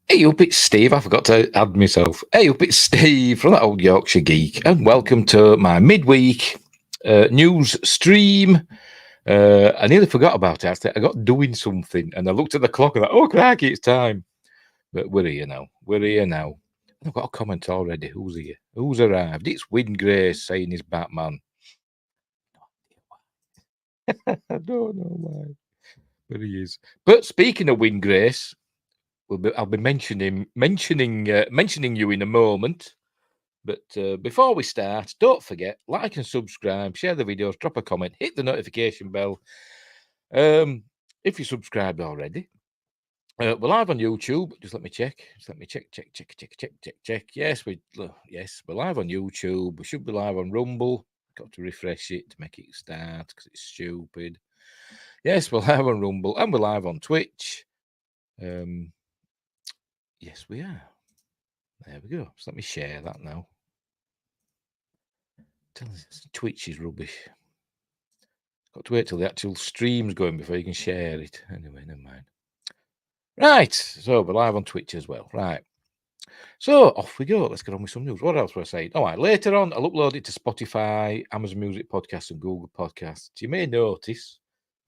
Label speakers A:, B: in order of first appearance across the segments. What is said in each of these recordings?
A: Hey up, it's Steve. I forgot to add myself. Hey up, it's Steve from that old Yorkshire geek, and welcome to my midweek news stream. I nearly forgot about it. I got doing something, and I looked at the clock and oh crikey, it's time. But we're here now. We're here now. I've got a comment already. Who's here? Who's arrived? It's Windgrace saying he's Batman. I don't know why, but he is. But speaking of Windgrace, I'll be mentioning you in a moment. But before we start, don't forget, like and subscribe, share the videos, drop a comment, hit the notification bell. If you subscribed already, we're live on YouTube. Just let me check. Check. Yes, we're live on YouTube. We should be live on Rumble. Got to refresh it to make it start because it's stupid. Yes, we're live on Rumble and we're live on Twitch. Yes, we are. There we go. So let me share that now. Twitch is rubbish. Got to wait till the actual stream's going before you can share it. Anyway, never mind. Right, so we're live on Twitch as well. Right. So off we go. Let's get on with some news. What else were I saying? All right, later on, I'll upload it to Spotify, Amazon Music Podcasts, and Google Podcasts. You may notice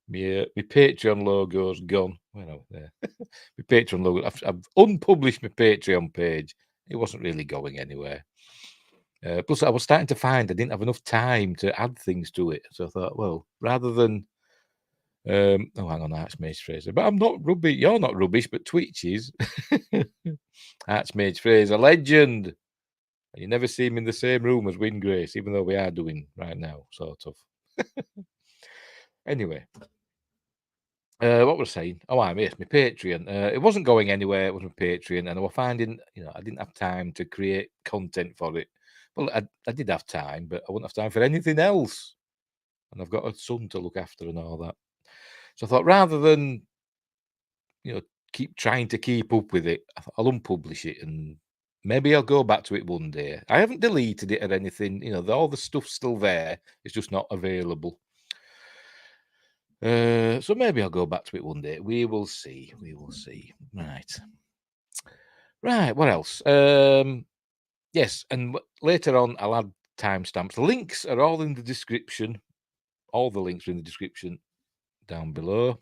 A: my Patreon logo's gone. Well, there. My Patreon logo. I've unpublished my Patreon page. It wasn't really going anywhere. Plus, I was starting to find I didn't have enough time to add things to it. So I thought, well, rather than hang on, Archmage Fraser. But I'm not rubbish. You're not rubbish, but Twitch is. Archmage Fraser, legend. You never see him in the same room as Windgrace, even though we are doing right now, sort of. Anyway, what was I saying? Oh, yes, my Patreon. It wasn't going anywhere. It was my Patreon, and I was finding, I didn't have time to create content for it. Well, I did have time, but I wouldn't have time for anything else. And I've got a son to look after and all that. So I thought rather than, keep trying to keep up with it, I'll unpublish it and maybe I'll go back to it one day. I haven't deleted it or anything. All the stuff's still there. It's just not available. So maybe I'll go back to it one day. We will see. Right. What else? Yes, and later on I'll add timestamps. The links are all in the description. All the links are in the description down below,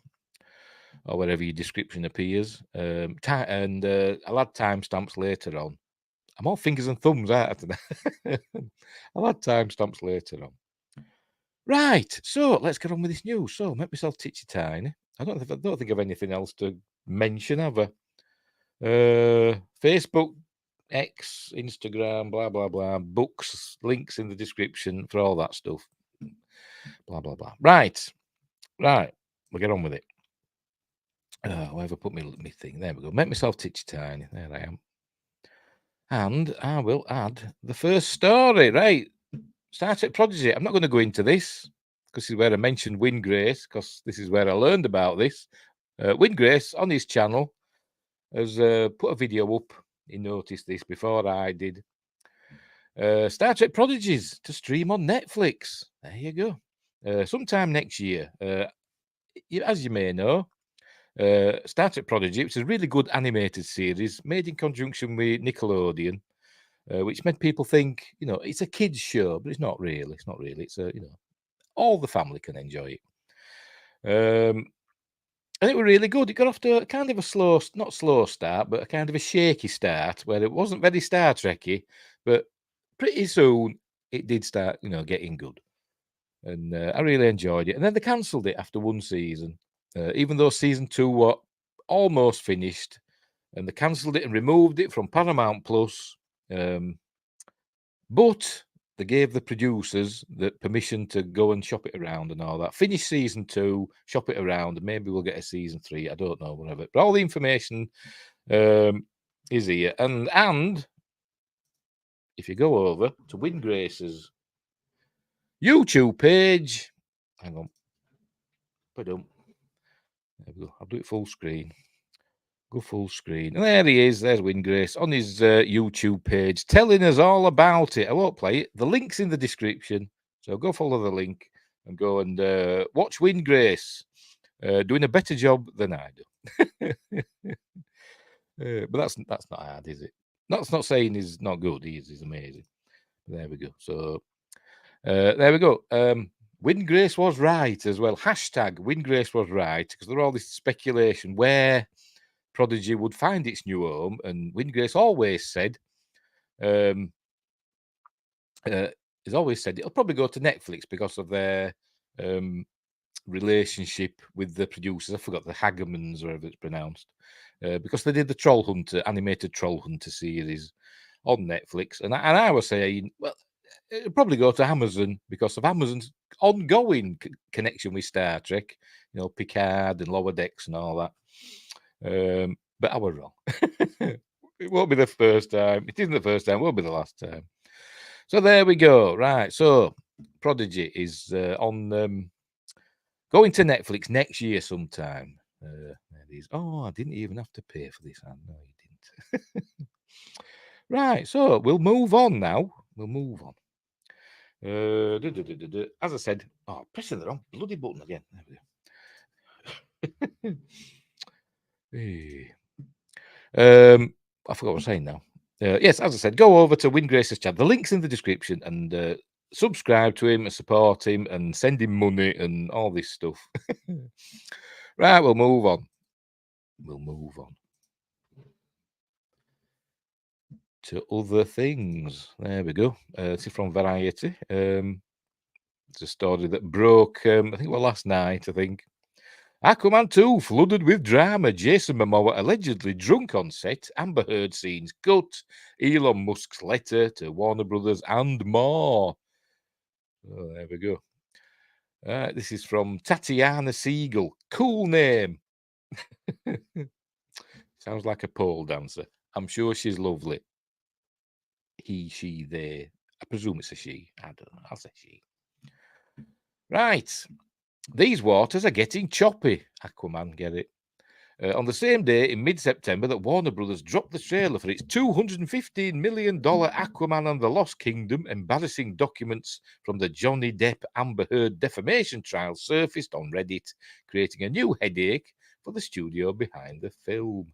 A: or wherever your description appears. And I'll add timestamps later on. I'm all fingers and thumbs out today. I'll add timestamps later on. Right, so let's get on with this news. So make myself titchy tiny. I don't think of anything else to mention, have I? Facebook, X, Instagram, blah blah blah, books, links in the description for all that stuff. Blah blah blah. Right. We'll get on with it. Whoever put me thing. There we go. Make myself titchy tiny. There I am. And I will add the first story. Right. Star Trek Prodigy. I'm not going to go into this because this is where I mentioned Windgrace, because this is where I learned about this. Windgrace on his channel has put a video up. He noticed this before I did. Star Trek Prodigies to stream on Netflix. There you go. Sometime next year. As you may know, Star Trek Prodigy, which is a really good animated series made in conjunction with Nickelodeon, which made people think, it's a kids show, but it's not really. It's a, all the family can enjoy it. And it was really good. It got off to kind of a not slow start, but a kind of a shaky start where it wasn't very Star Trekky, but pretty soon it did start, getting good. And I really enjoyed it. And then they cancelled it after one season, even though season 2 was almost finished, and they cancelled it and removed it from Paramount Plus. But they gave the producers the permission to go and shop it around and all that. Finish season 2, shop it around, and maybe we'll get a season 3. I don't know, whatever. But all the information is here. And if you go over to Windgrace's YouTube page, hang on. There we go. I'll do it full screen. Go full screen. And there he is. There's Windgrace on his YouTube page telling us all about it. I won't play it. The link's in the description. So go follow the link and go and watch Windgrace doing a better job than I do. But that's not hard, is it? That's not saying he's not good. He's amazing. There we go. So there we go. Windgrace was right as well. Hashtag Windgrace was right, because there was all this speculation where Prodigy would find its new home, and Windgrace always said, he's always said it'll probably go to Netflix because of their relationship with the producers. I forgot, the Hagemans, or whatever it's pronounced, because they did the Troll Hunter, animated Troll Hunter series on Netflix, and I was saying, well, it'll probably go to Amazon because of Amazon's ongoing connection with Star Trek, you know, Picard and Lower Decks and all that. But I was wrong. It won't be the first time. It isn't the first time. It won't be the last time. So there we go. Right. So Prodigy is on going to Netflix next year sometime. There it is. Oh, I didn't even have to pay for this. I know you didn't. Right. So we'll move on now. We'll move on. As I said, pressing the wrong bloody button again. There we go. I forgot what I was saying now. Yes, as I said, go over to Windgrace's channel. The link's in the description, and subscribe to him and support him and send him money and all this stuff. Right, we'll move on. We'll move on to other things. There we go. This is from Variety. It's a story that broke, I think it was last night, I think. Aquaman 2 flooded with drama. Jason Momoa allegedly drunk on set. Amber Heard scenes cut. Elon Musk's letter to Warner Brothers and more. Oh, there we go. This is from Tatiana Siegel. Cool name. Sounds like a pole dancer. I'm sure she's lovely. He, she, they. I presume it's a she. I don't know. I'll say she. Right. These waters are getting choppy. Aquaman, get it? On the same day in mid-September that Warner Brothers dropped the trailer for its $215 million Aquaman and the Lost Kingdom, embarrassing documents from the Johnny Depp Amber Heard defamation trial surfaced on Reddit, creating a new headache for the studio behind the film.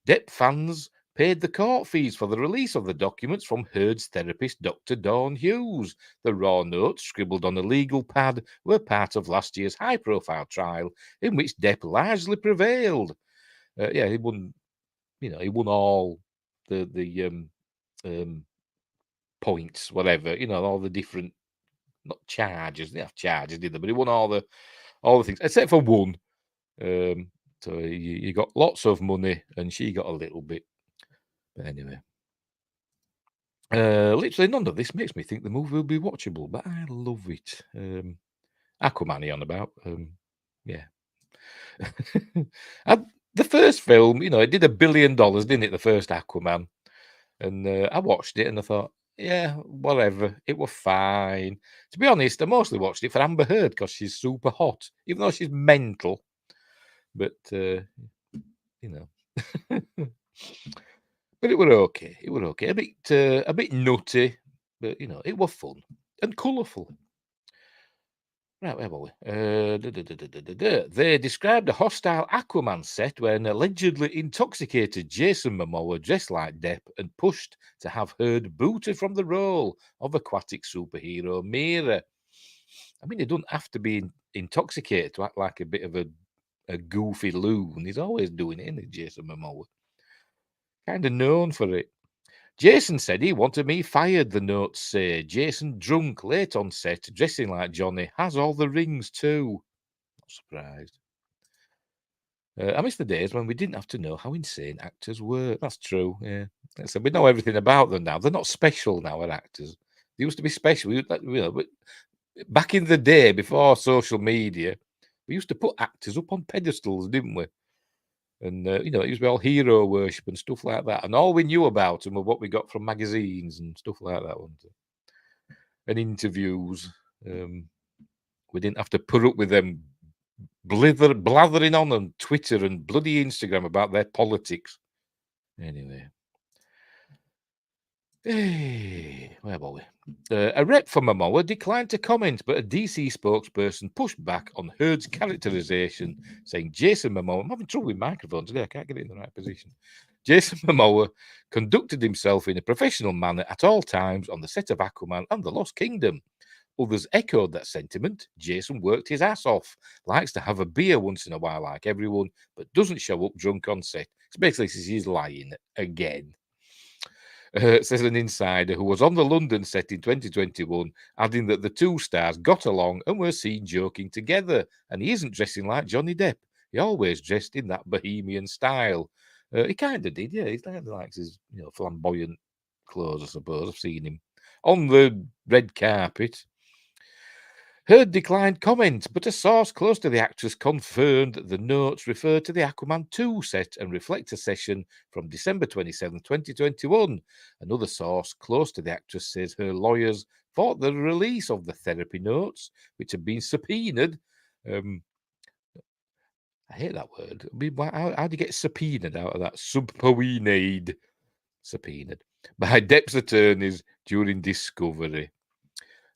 A: Depp fans paid the court fees for the release of the documents from Heard's therapist, Dr. Dawn Hughes. The raw notes, scribbled on a legal pad, were part of last year's high-profile trial in which Depp largely prevailed. He won. You know, he won all the points, whatever. You know, all the different, not charges. They have charges, did they? But he won all the things except for one. So you got lots of money, and she got a little bit. But anyway, literally none of this makes me think the movie will be watchable, but I love it. Aquaman on about, yeah. The first film, you know, it did $1 billion, didn't it? The first Aquaman, and I watched it and I thought, yeah, whatever, it was fine. To be honest, I mostly watched it for Amber Heard because she's super hot, even though she's mental. But you know. But it were okay. It were okay. A bit nutty, but you know, it was fun and colourful. Right, where were we? They described a hostile Aquaman set where an allegedly intoxicated Jason Momoa dressed like Depp and pushed to have Heard booted from the role of aquatic superhero Mira. I mean, he doesn't have to be intoxicated to act like a bit of a goofy loon. He's always doing it, isn't he, Jason Momoa? Kind of known for it. Jason said he wanted me fired, the notes say. Jason, drunk, late on set, dressing like Johnny, has all the rings too. Not surprised. I miss the days when we didn't have to know how insane actors were. That's true, yeah. So we know everything about them now. They're not special now, our actors. They used to be special. But back in the day, before social media, we used to put actors up on pedestals, didn't we? And, you know, it used to be all hero worship and stuff like that. And all we knew about them were what we got from magazines and stuff like that, wasn't it? And interviews. We didn't have to put up with them blathering on Twitter and bloody Instagram about their politics. Anyway. Hey, where were we? A rep for Momoa declined to comment, but a DC spokesperson pushed back on Heard's characterization, saying Jason Momoa, I'm having trouble with microphone today, I can't get it in the right position. Jason Momoa conducted himself in a professional manner at all times on the set of Aquaman and the Lost Kingdom. Others echoed that sentiment. Jason worked his ass off, likes to have a beer once in a while like everyone, but doesn't show up drunk on set. It's basically he's lying again. Says an insider who was on the London set in 2021, adding that the two stars got along and were seen joking together. And he isn't dressing like Johnny Depp. He always dressed in that bohemian style. He kind of did, yeah. He kind of likes his, flamboyant clothes, I suppose. I've seen him on the red carpet. Heard declined comment, but a source close to the actress confirmed that the notes refer to the Aquaman 2 set and reflect a session from December 27, 2021. Another source close to the actress says her lawyers fought the release of the therapy notes, which had been subpoenaed. I hate that word. I mean, how do you get subpoenaed out of that? Subpoenaed. Subpoenaed by Depp's attorneys during discovery.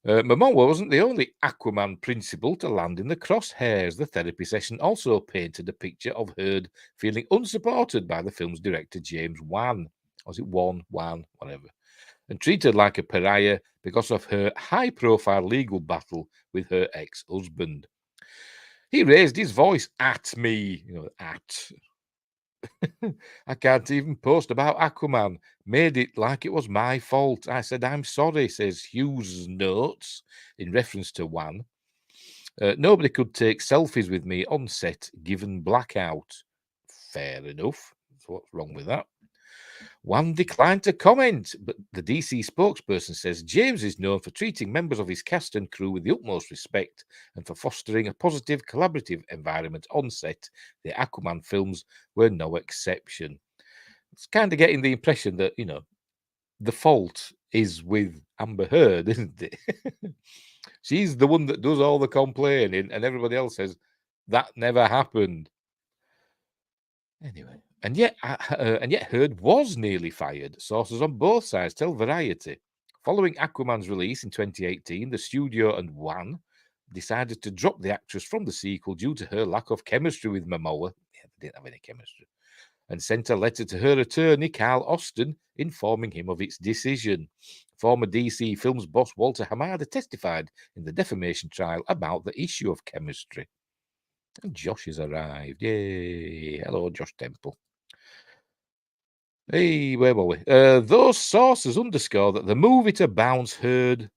A: Momoa wasn't the only Aquaman principal to land in the crosshairs. The therapy session also painted a picture of Heard feeling unsupported by the film's director, James Wan. Or was it Wan, whatever. And treated like a pariah because of her high-profile legal battle with her ex-husband. He raised his voice at me, at. I can't even post about Aquaman. Made it like it was my fault. I said, I'm sorry, says Hughes' notes in reference to Wan. Nobody could take selfies with me on set given blackout. Fair enough. So what's wrong with that? Wan declined to comment, but the DC spokesperson says James is known for treating members of his cast and crew with the utmost respect and for fostering a positive, collaborative environment on set. The Aquaman films were no exception. It's kind of getting the impression that, the fault is with Amber Heard, isn't it? She's the one that does all the complaining, and everybody else says that never happened. Anyway, and yet Heard was nearly fired. Sources on both sides tell Variety. Following Aquaman's release in 2018, the studio and Wan decided to drop the actress from the sequel due to her lack of chemistry with Momoa. Yeah, they didn't have any chemistry. And sent a letter to her attorney, Carl Austin, informing him of its decision. Former DC Films boss Walter Hamada testified in the defamation trial about the issue of chemistry. And Josh has arrived. Yay. Hello, Josh Temple. Hey, where were we? Those sources underscore that the move to bounce Heard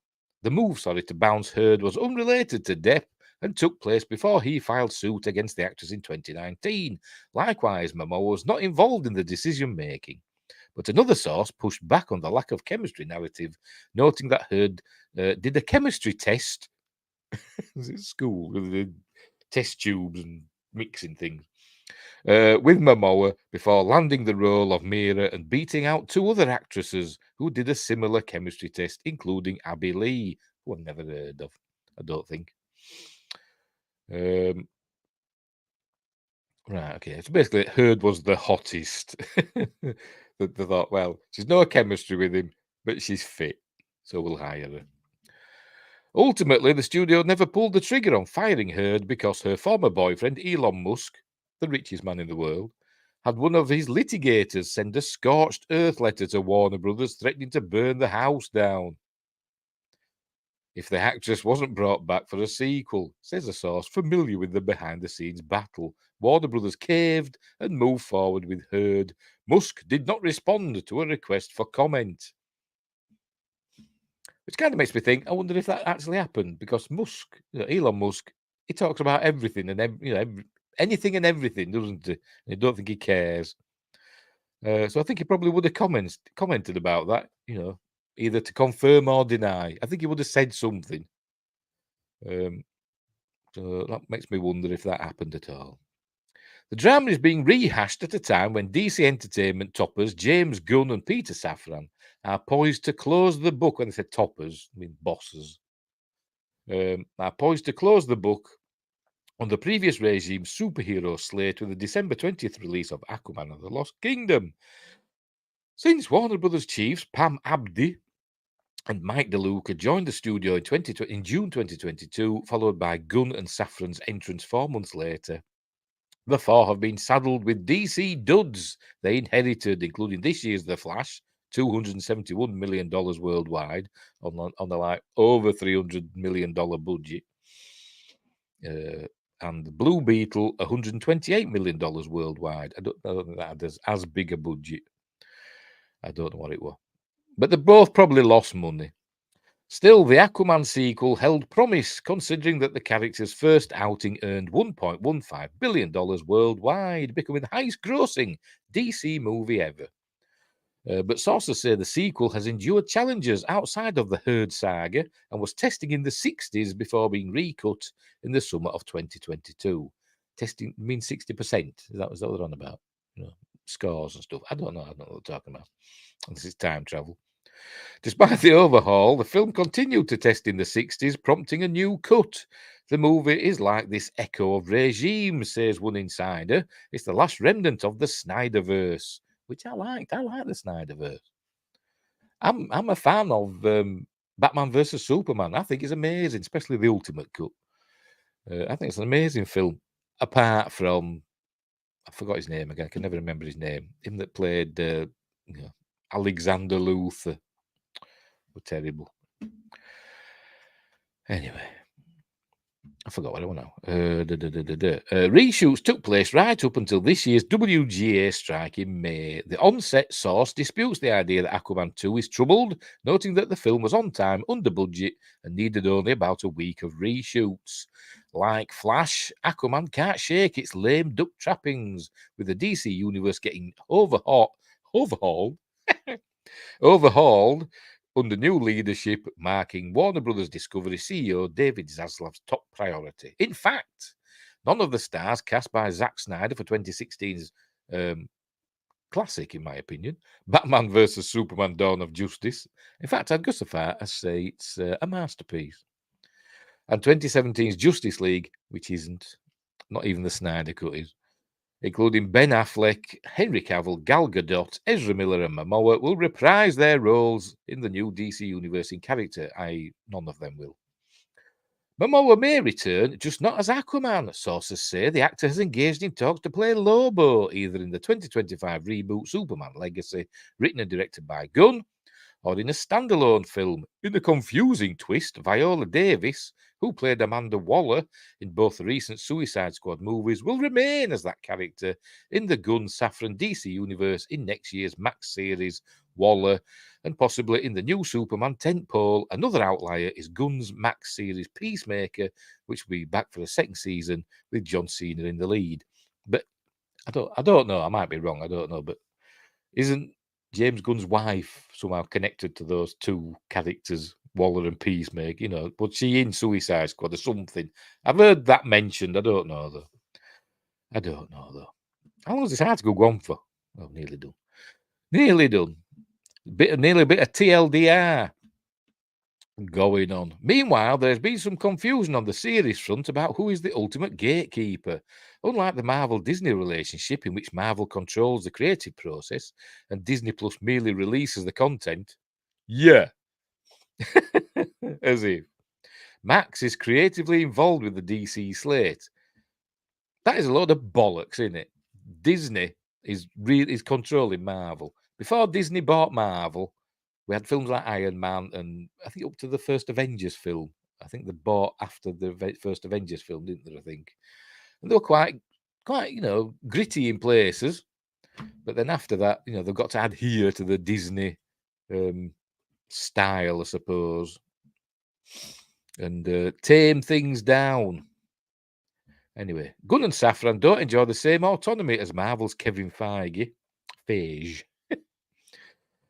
A: was unrelated to Depp and took place before he filed suit against the actress in 2019. Likewise, Momoa was not involved in the decision-making. But another source pushed back on the lack of chemistry narrative, noting that Heard did a chemistry test at school with the test tubes and mixing things with Momoa before landing the role of Mira and beating out two other actresses who did a similar chemistry test, including Abby Lee, who I've never heard of, I don't think. Right, okay. So basically, Heard was the hottest. They thought, well, she's no chemistry with him, but she's fit, so we'll hire her. Ultimately, the studio never pulled the trigger on firing Heard because her former boyfriend, Elon Musk, the richest man in the world, had one of his litigators send a scorched earth letter to Warner Brothers threatening to burn the house down if the actress wasn't brought back for a sequel, says a source familiar with the behind-the-scenes battle. Warner Brothers caved and moved forward with Heard. Musk did not respond to a request for comment. Which kind of makes me think, I wonder if that actually happened, because Musk, Elon Musk, he talks about everything and anything and everything, doesn't he? And I don't think he cares. So I think he probably would have commented about that, either to confirm or deny. I think he would have said something. So that makes me wonder if that happened at all. The drama is being rehashed at a time when DC Entertainment toppers James Gunn and Peter Safran are poised to close the book. When they say toppers, I mean bosses. Are poised to close the book on the previous regime's superhero slate with the December 20th release of Aquaman and the Lost Kingdom. Since Warner Brothers chiefs Pam Abdi and Mike DeLuca joined the studio in June 2022, followed by Gunn and Safran's entrance 4 months later. The four have been saddled with DC duds they inherited, including this year's The Flash, $271 million worldwide on the like over $300 million budget. And Blue Beetle, $128 million worldwide. I don't know that there's as big a budget. I don't know what it was. But they both probably lost money. Still, the Aquaman sequel held promise, considering that the character's first outing earned $1.15 billion worldwide, becoming the highest grossing DC movie ever. But sources say the sequel has endured challenges outside of the Herd saga and was testing in the 60s before being recut in the summer of 2022. Testing means 60%. Is that what they're on about? You know, scores and stuff. I don't know what they're talking about. This is time travel. Despite the overhaul, the film continued to test in the 60s, prompting a new cut. The movie is like this echo of regime, says one insider. It's the last remnant of the Snyderverse, which I liked. I like the Snyderverse. I'm a fan of Batman versus Superman. I think it's amazing, especially the Ultimate Cut. I think it's an amazing film. Apart from, I forgot his name again. I can never remember his name. Him that played Alexander Luthor. Were terrible. Anyway, I forgot what I want now. Reshoots took place right up until this year's WGA strike in May. The on-set source disputes the idea that Aquaman 2 is troubled, noting that the film was on time, under budget, and needed only about a week of reshoots. Like Flash, Aquaman can't shake its lame duck trappings, with the DC universe getting overhauled under new leadership, marking Warner Brothers Discovery CEO David Zaslav's top priority. In fact, none of the stars cast by Zack Snyder for 2016's classic, in my opinion, Batman vs. Superman Dawn of Justice. In fact, I'd go so far as say it's a masterpiece. And 2017's Justice League, which isn't, not even the Snyder cut is, including Ben Affleck, Henry Cavill, Gal Gadot, Ezra Miller, and Momoa, will reprise their roles in the new DC Universe in character, i.e., none of them will. Momoa may return, just not as Aquaman. Sources say the actor has engaged in talks to play Lobo, either in the 2025 reboot Superman Legacy, written and directed by Gunn, or in a standalone film. In a confusing twist, Viola Davis, who played Amanda Waller in both the recent Suicide Squad movies, will remain as that character in the Gunn Safran DC universe in next year's Max series, Waller, and possibly in the new Superman tentpole. Another outlier is Gunn's Max series Peacemaker, which will be back for a second season with John Cena in the lead. But I don't know. I might be wrong. I don't know. But isn't James Gunn's wife somehow connected to those two characters, Waller and Peacemaker? You know, was she in Suicide Squad or something? I've heard that mentioned. I don't know though. How long is this article gone for? Oh, nearly done. Nearly done. Nearly a bit of TLDR going on. Meanwhile, there's been some confusion on the series front about who is the ultimate gatekeeper. Unlike the Marvel-Disney relationship, in which Marvel controls the creative process and Disney Plus merely releases the content, as if Max is creatively involved with the DC slate. That is a load of bollocks, isn't it? Disney is controlling Marvel. Before Disney bought Marvel, we had films like Iron Man and I think up to the first Avengers film. I think they bought after the first Avengers film, didn't they? I think, and they were quite, gritty in places. But then after that, they've got to adhere to the Disney style, I suppose, and tame things down. Anyway, Gunn and Safran don't enjoy the same autonomy as Marvel's Kevin Feige.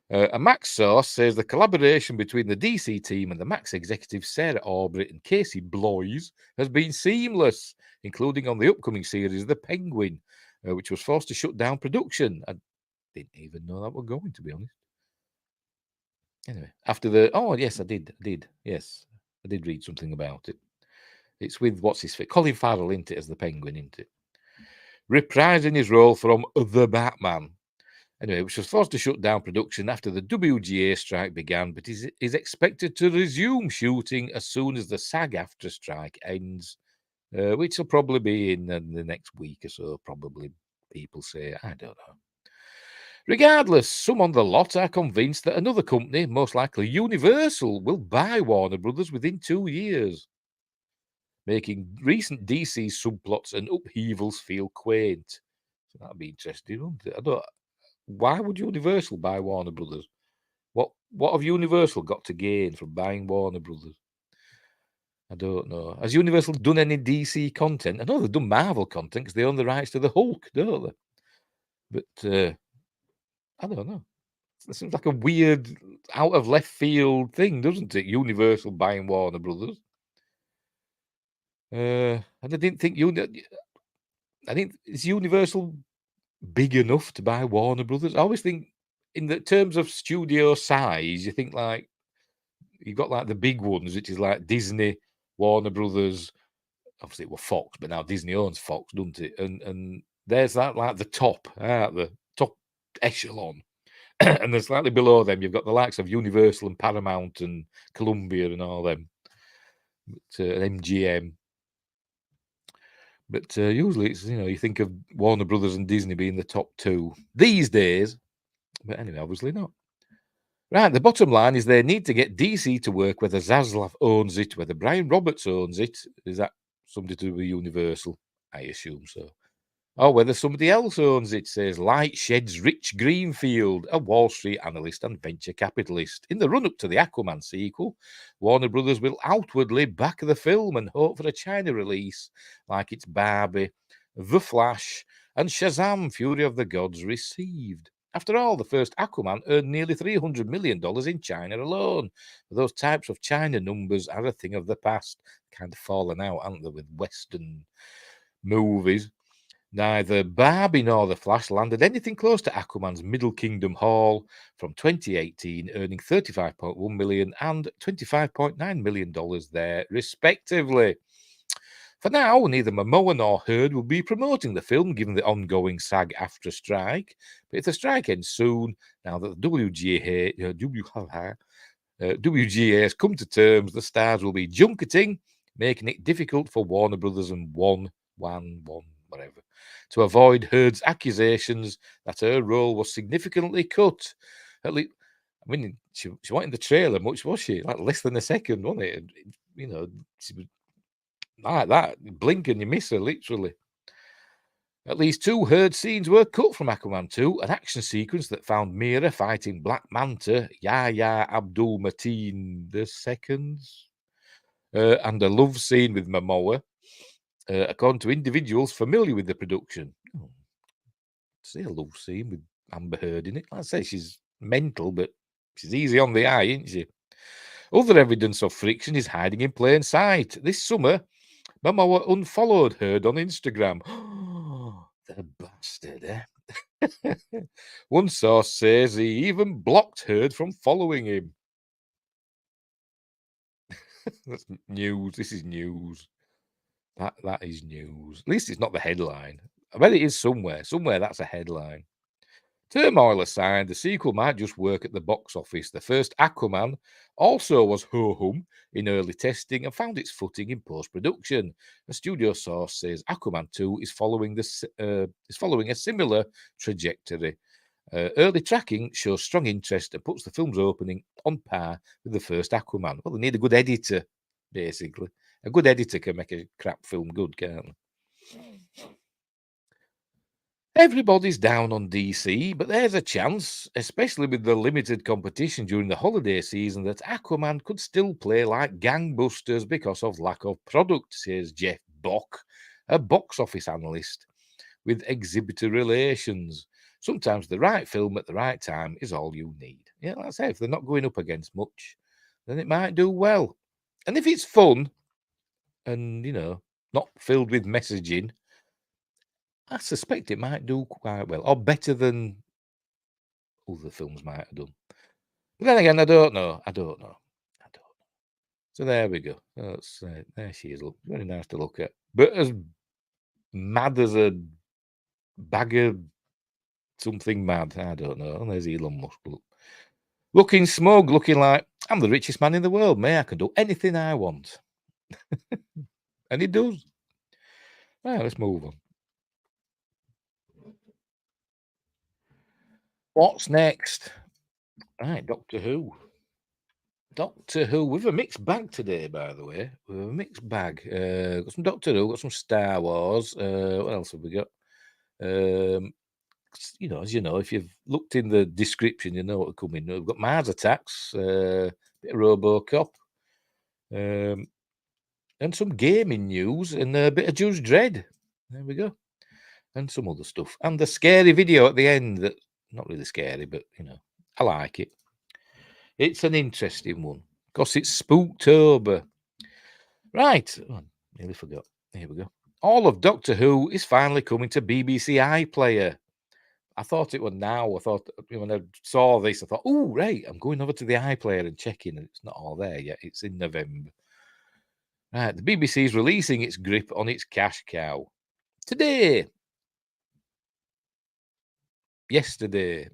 A: A Max source says the collaboration between the DC team and the Max executives Sarah Aubrey and Casey Bloys has been seamless, including on the upcoming series The Penguin, which was forced to shut down production. I didn't even know that were going, to be honest. Anyway, after the... Oh, yes, I did. Yes, I did read something about it. It's with, what's his face? Colin Farrell, isn't it, as the Penguin, isn't it? Reprising his role from The Batman. Anyway, which was forced to shut down production after the WGA strike began, but is expected to resume shooting as soon as the SAG-AFTRA strike ends. which will probably be in the next week or so, probably, people say. I don't know. Regardless, some on the lot are convinced that another company, most likely Universal, will buy Warner Brothers within 2 years, making recent DC subplots and upheavals feel quaint. So that'd be interesting, wouldn't it? Why would Universal buy Warner Brothers? What have Universal got to gain from buying Warner Brothers? I don't know. Has Universal done any DC content? I know they've done Marvel content because they own the rights to the Hulk, don't they? But I don't know. It seems like a weird, out of left field thing, doesn't it? Universal buying Warner Brothers. And I didn't think is Universal big enough to buy Warner Brothers? I always think, in the terms of studio size, you think like you've got like the big ones, which is like Disney, Warner Brothers. Obviously, it was Fox, but now Disney owns Fox, doesn't it? And there's that like the top, the top echelon. And then slightly below them, you've got the likes of Universal and Paramount and Columbia and all them, and MGM. But usually, it's you think of Warner Brothers and Disney being the top two these days. But anyway, obviously not. Right, the bottom line is they need to get DC to work, whether Zaslav owns it, whether Brian Roberts owns it. Is that something to do with Universal? I assume so. Or whether somebody else owns it, says Lightshed's Rich Greenfield, a Wall Street analyst and venture capitalist. In the run-up to the Aquaman sequel, Warner Brothers will outwardly back the film and hope for a China release like its Barbie, The Flash, and Shazam! Fury of the Gods received. After all, the first Aquaman earned nearly $300 million in China alone. Those types of China numbers are a thing of the past. Kind of fallen out, haven't they, with Western movies. Neither Barbie nor The Flash landed anything close to Aquaman's Middle Kingdom haul from 2018, earning $35.1 million and $25.9 million there, respectively. For now, neither Momoa nor Heard will be promoting the film, given the ongoing SAG-AFTRA strike. But if the strike ends soon, now that the WGA has come to terms, the stars will be junketing, making it difficult for Warner Brothers and whatever, to avoid Heard's accusations that her role was significantly cut. At least, I mean, she wasn't in the trailer much, was she? Like less than a second, wasn't it? She was like that. Blink and you miss her, literally. At least 2 Heard scenes were cut from Aquaman 2, an action sequence that found Mira fighting Black Manta, Yahya Abdul Mateen II, and a love scene with Momoa, according to individuals familiar with the production. See a love scene with Amber Heard in it. I'd say she's mental, but she's easy on the eye, isn't she? Other evidence of friction is hiding in plain sight. This summer, Momoa unfollowed Heard on Instagram. The bastard, eh? One source says he even blocked Heard from following him. That's news. This is news. That is news. At least it's not the headline. I bet it is somewhere. Somewhere that's a headline. Turmoil aside, the sequel might just work at the box office. The first Aquaman also was ho-hum in early testing and found its footing in post-production. A studio source says Aquaman 2 is following a similar trajectory. Early tracking shows strong interest and puts the film's opening on par with the first Aquaman. Well, they need a good editor, basically. A good editor can make a crap film good, can't they? Everybody's down on DC, but there's a chance, especially with the limited competition during the holiday season, that Aquaman could still play like gangbusters because of lack of product, says Jeff Bock, a box office analyst with exhibitor relations. Sometimes the right film at the right time is all you need. Yeah, like I say, if they're not going up against much, then it might do well. And if it's fun and, not filled with messaging, I suspect it might do quite well, or better than other films might have done. But then again, I don't know. So there we go. There she is. Look, very nice to look at. But as mad as a bag of something mad, I don't know. And there's Elon Musk. Looking smug, looking like, I'm the richest man in the world, mate. I can do anything I want. And he does. Well, let's move on. What's next? Right, Doctor Who. Doctor Who. We've a mixed bag today, by the way. We've a mixed bag. Got some Doctor Who, got some Star Wars. What else have we got? As you know, if you've looked in the description, you know what will come in. We've got Mars Attacks, bit of RoboCop, and some gaming news, and a bit of Judge Dredd. There we go. And some other stuff. And the scary video at the end that, not really scary, but, I like it. It's an interesting one because it's Spooktober. Right. Oh, nearly forgot. Here we go. All of Doctor Who is finally coming to BBC iPlayer. I thought it was now. I thought, when I saw this, I thought, oh, right, I'm going over to the iPlayer and checking, and it's not all there yet. It's in November. Right, the BBC is releasing its grip on its cash cow today. Yesterday.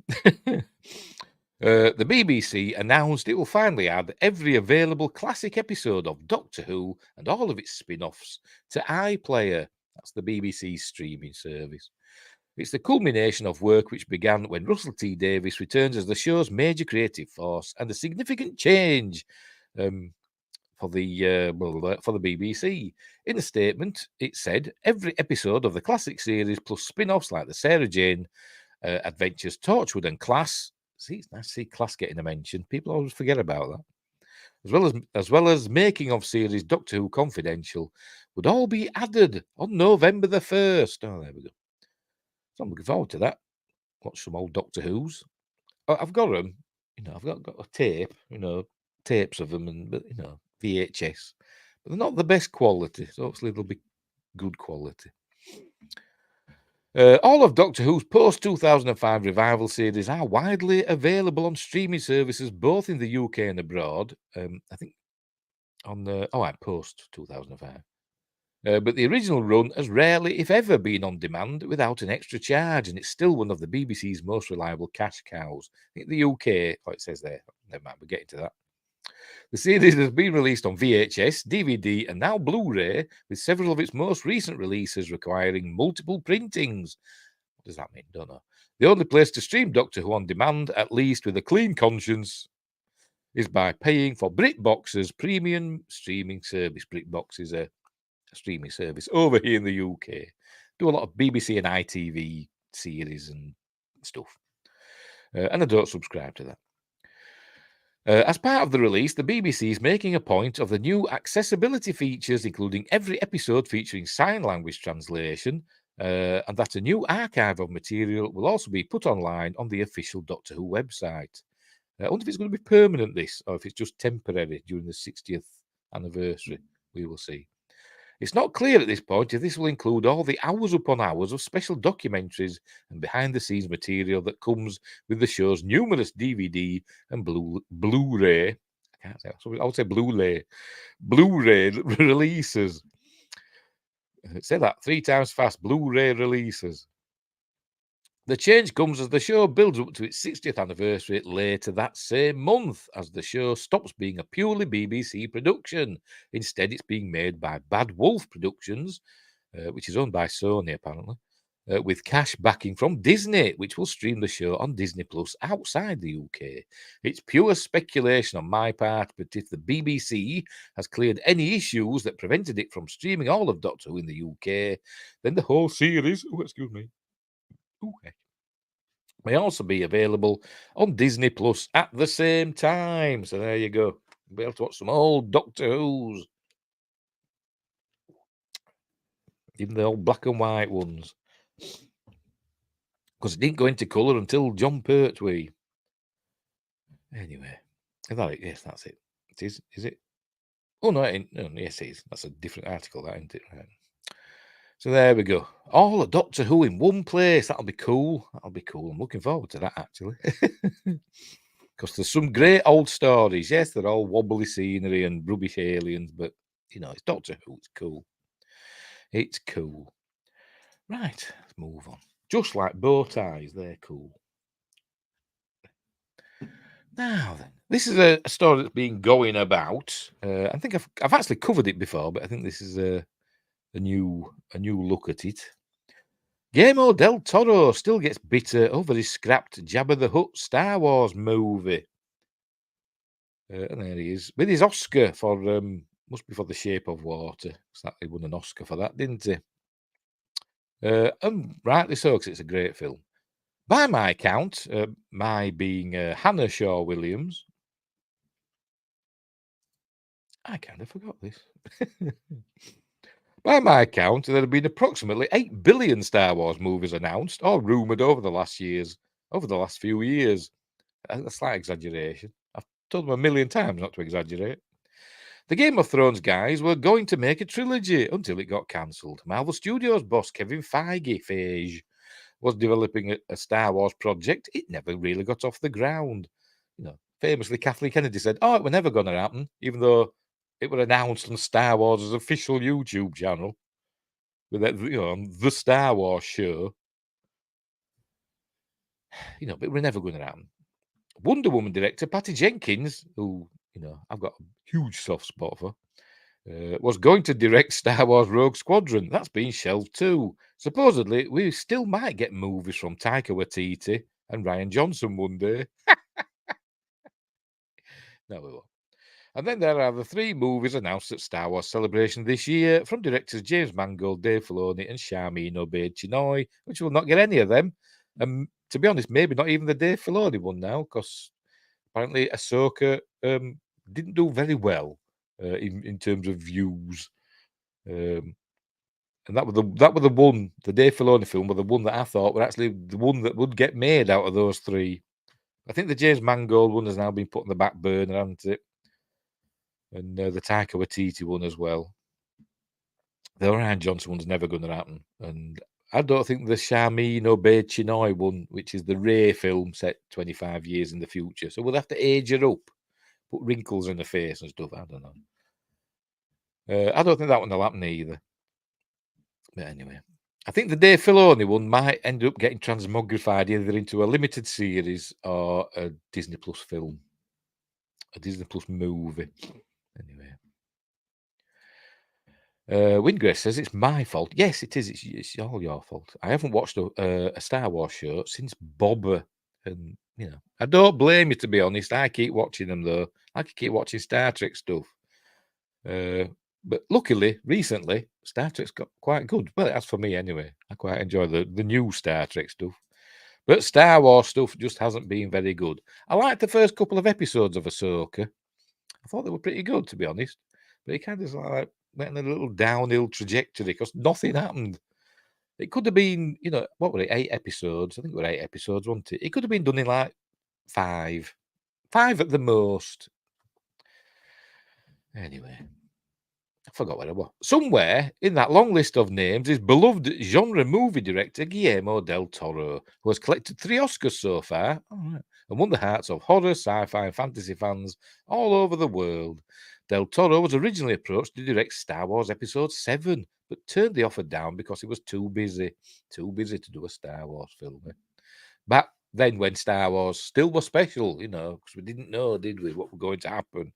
A: The BBC announced it will finally add every available classic episode of Doctor Who and all of its spin-offs to iPlayer. That's the BBC's streaming service. It's the culmination of work which began when Russell T Davies returns as the show's major creative force and a significant change for the BBC. In a statement, it said every episode of the classic series plus spin-offs like the Sarah Jane Adventures, Torchwood, and Class. See, it's nice to see Class getting a mention. People always forget about that. As well as making of series Doctor Who Confidential, would all be added on November the 1st. Oh, there we go. So I'm looking forward to that. Watch some old Doctor Who's. I've got them. I've got a tape. Tapes of them, but VHS. But they're not the best quality. So hopefully they'll be good quality. All of Doctor Who's post-2005 revival series are widely available on streaming services both in the UK and abroad. I think on the post-2005. But the original run has rarely, if ever, been on demand without an extra charge, and it's still one of the BBC's most reliable cash cows. I think the UK, it says there, never mind, we're getting to that. The series has been released on VHS, DVD, and now Blu-ray, with several of its most recent releases requiring multiple printings. What does that mean? Don't know. The only place to stream Doctor Who on demand, at least with a clean conscience, is by paying for BritBox's premium streaming service. BritBox is a streaming service over here in the UK. Do a lot of BBC and ITV series and stuff. And I don't subscribe to that. As part of the release, the BBC is making a point of the new accessibility features, including every episode featuring sign language translation, and that a new archive of material will also be put online on the official Doctor Who website. I wonder if it's going to be permanent, this, or if it's just temporary during the 60th anniversary. We will see. It's not clear at this point if this will include all the hours upon hours of special documentaries and behind-the-scenes material that comes with the show's numerous DVD and Blu-ray. I can't say. I would say Blu-ray releases. Say that 3 times fast. Blu-ray releases. The change comes as the show builds up to its 60th anniversary later that same month, as the show stops being a purely BBC production. Instead, it's being made by Bad Wolf Productions, which is owned by Sony, apparently, with cash backing from Disney, which will stream the show on Disney Plus outside the UK. It's pure speculation on my part, but if the BBC has cleared any issues that prevented it from streaming all of Doctor Who in the UK, then the whole series... may also be available on Disney Plus at the same time. So there you go. You'll be able to watch some old Doctor Who's. Even the old black and white ones. Because it didn't go into colour until John Pertwee. Anyway. Is that it? Yes, that's it. It is. Is it? Oh, no, yes, it is. That's a different article, that, isn't it? Right. So there we go. All of Doctor Who in one place. That'll be cool. I'm looking forward to that, actually. Because there's some great old stories. Yes, they're all wobbly scenery and rubbish aliens, but, it's Doctor Who. It's cool. It's cool. Right, let's move on. Just like bow ties, they're cool. Now then, this is a story that's been going about. I think I've actually covered it before, but I think this is a new look at it. Guillermo del Toro still gets bitter over his scrapped Jabba the Hutt Star Wars movie. And there he is with his Oscar for must be for The Shape of Water. He won an Oscar for that, didn't he? And rightly so, because it's a great film. By my count, my being Hannah Shaw Williams, I kind of forgot this. By my count, there have been approximately 8 billion Star Wars movies announced or rumoured over the last few years. That's a slight exaggeration. I've told them 1,000,000 times not to exaggerate. The Game of Thrones guys were going to make a trilogy until it got cancelled. Marvel Studios boss Kevin Feige was developing a Star Wars project. It never really got off the ground. Famously, Kathleen Kennedy said, "Oh, it were never going to happen," even though it were announced on Star Wars' official YouTube channel with the Star Wars show. But it were never going to happen. Wonder Woman director Patty Jenkins, who I've got a huge soft spot for, was going to direct Star Wars Rogue Squadron. That's been shelved too. Supposedly, we still might get movies from Taika Waititi and Ryan Johnson one day. No, we won't. And then there are the 3 movies announced at Star Wars Celebration this year from directors James Mangold, Dave Filoni, and Sharmeen Obaid-Chinoy, which will not get any of them. To be honest, maybe not even the Dave Filoni one now, because apparently Ahsoka didn't do very well in terms of views. And that was the one, the Dave Filoni film, was the one that I thought were actually the one that would get made out of those 3. I think the James Mangold one has now been put on the back burner, hasn't it? And the Taika Waititi one as well. The Ryan Johnson one's never going to happen. And I don't think the Sharmeen Obaid-Chinoy one, which is the Rey film set 25 years in the future. So we'll have to age her up, put wrinkles in her face and stuff. I don't know. I don't think that one will happen either. But anyway, I think the Dave Filoni one might end up getting transmogrified either into a limited series or a Disney Plus film, a Disney Plus movie. Anyway. Windgrace says it's my fault. Yes, it is. It's all your fault. I haven't watched a Star Wars show since Boba, and I don't blame you, to be honest. I keep watching them though. I could keep watching Star Trek stuff. But luckily, recently, Star Trek's got quite good. Well, that's for me anyway. I quite enjoy the new Star Trek stuff. But Star Wars stuff just hasn't been very good. I liked the first couple of episodes of Ahsoka. I thought they were pretty good, to be honest. But it kind of like went on a little downhill trajectory because nothing happened. It could have been, what were it, 8 episodes? I think it were 8 episodes, wasn't it? It could have been done in like 5 at the most. Anyway, I forgot where I was. Somewhere in that long list of names is beloved genre movie director Guillermo del Toro, who has collected 3 Oscars so far. And won the hearts of horror, sci-fi, and fantasy fans all over the world. Del Toro was originally approached to direct Star Wars Episode 7, but turned the offer down because he was too busy to do a Star Wars film. Back then, when Star Wars still was special, because we didn't know, did we, what was going to happen.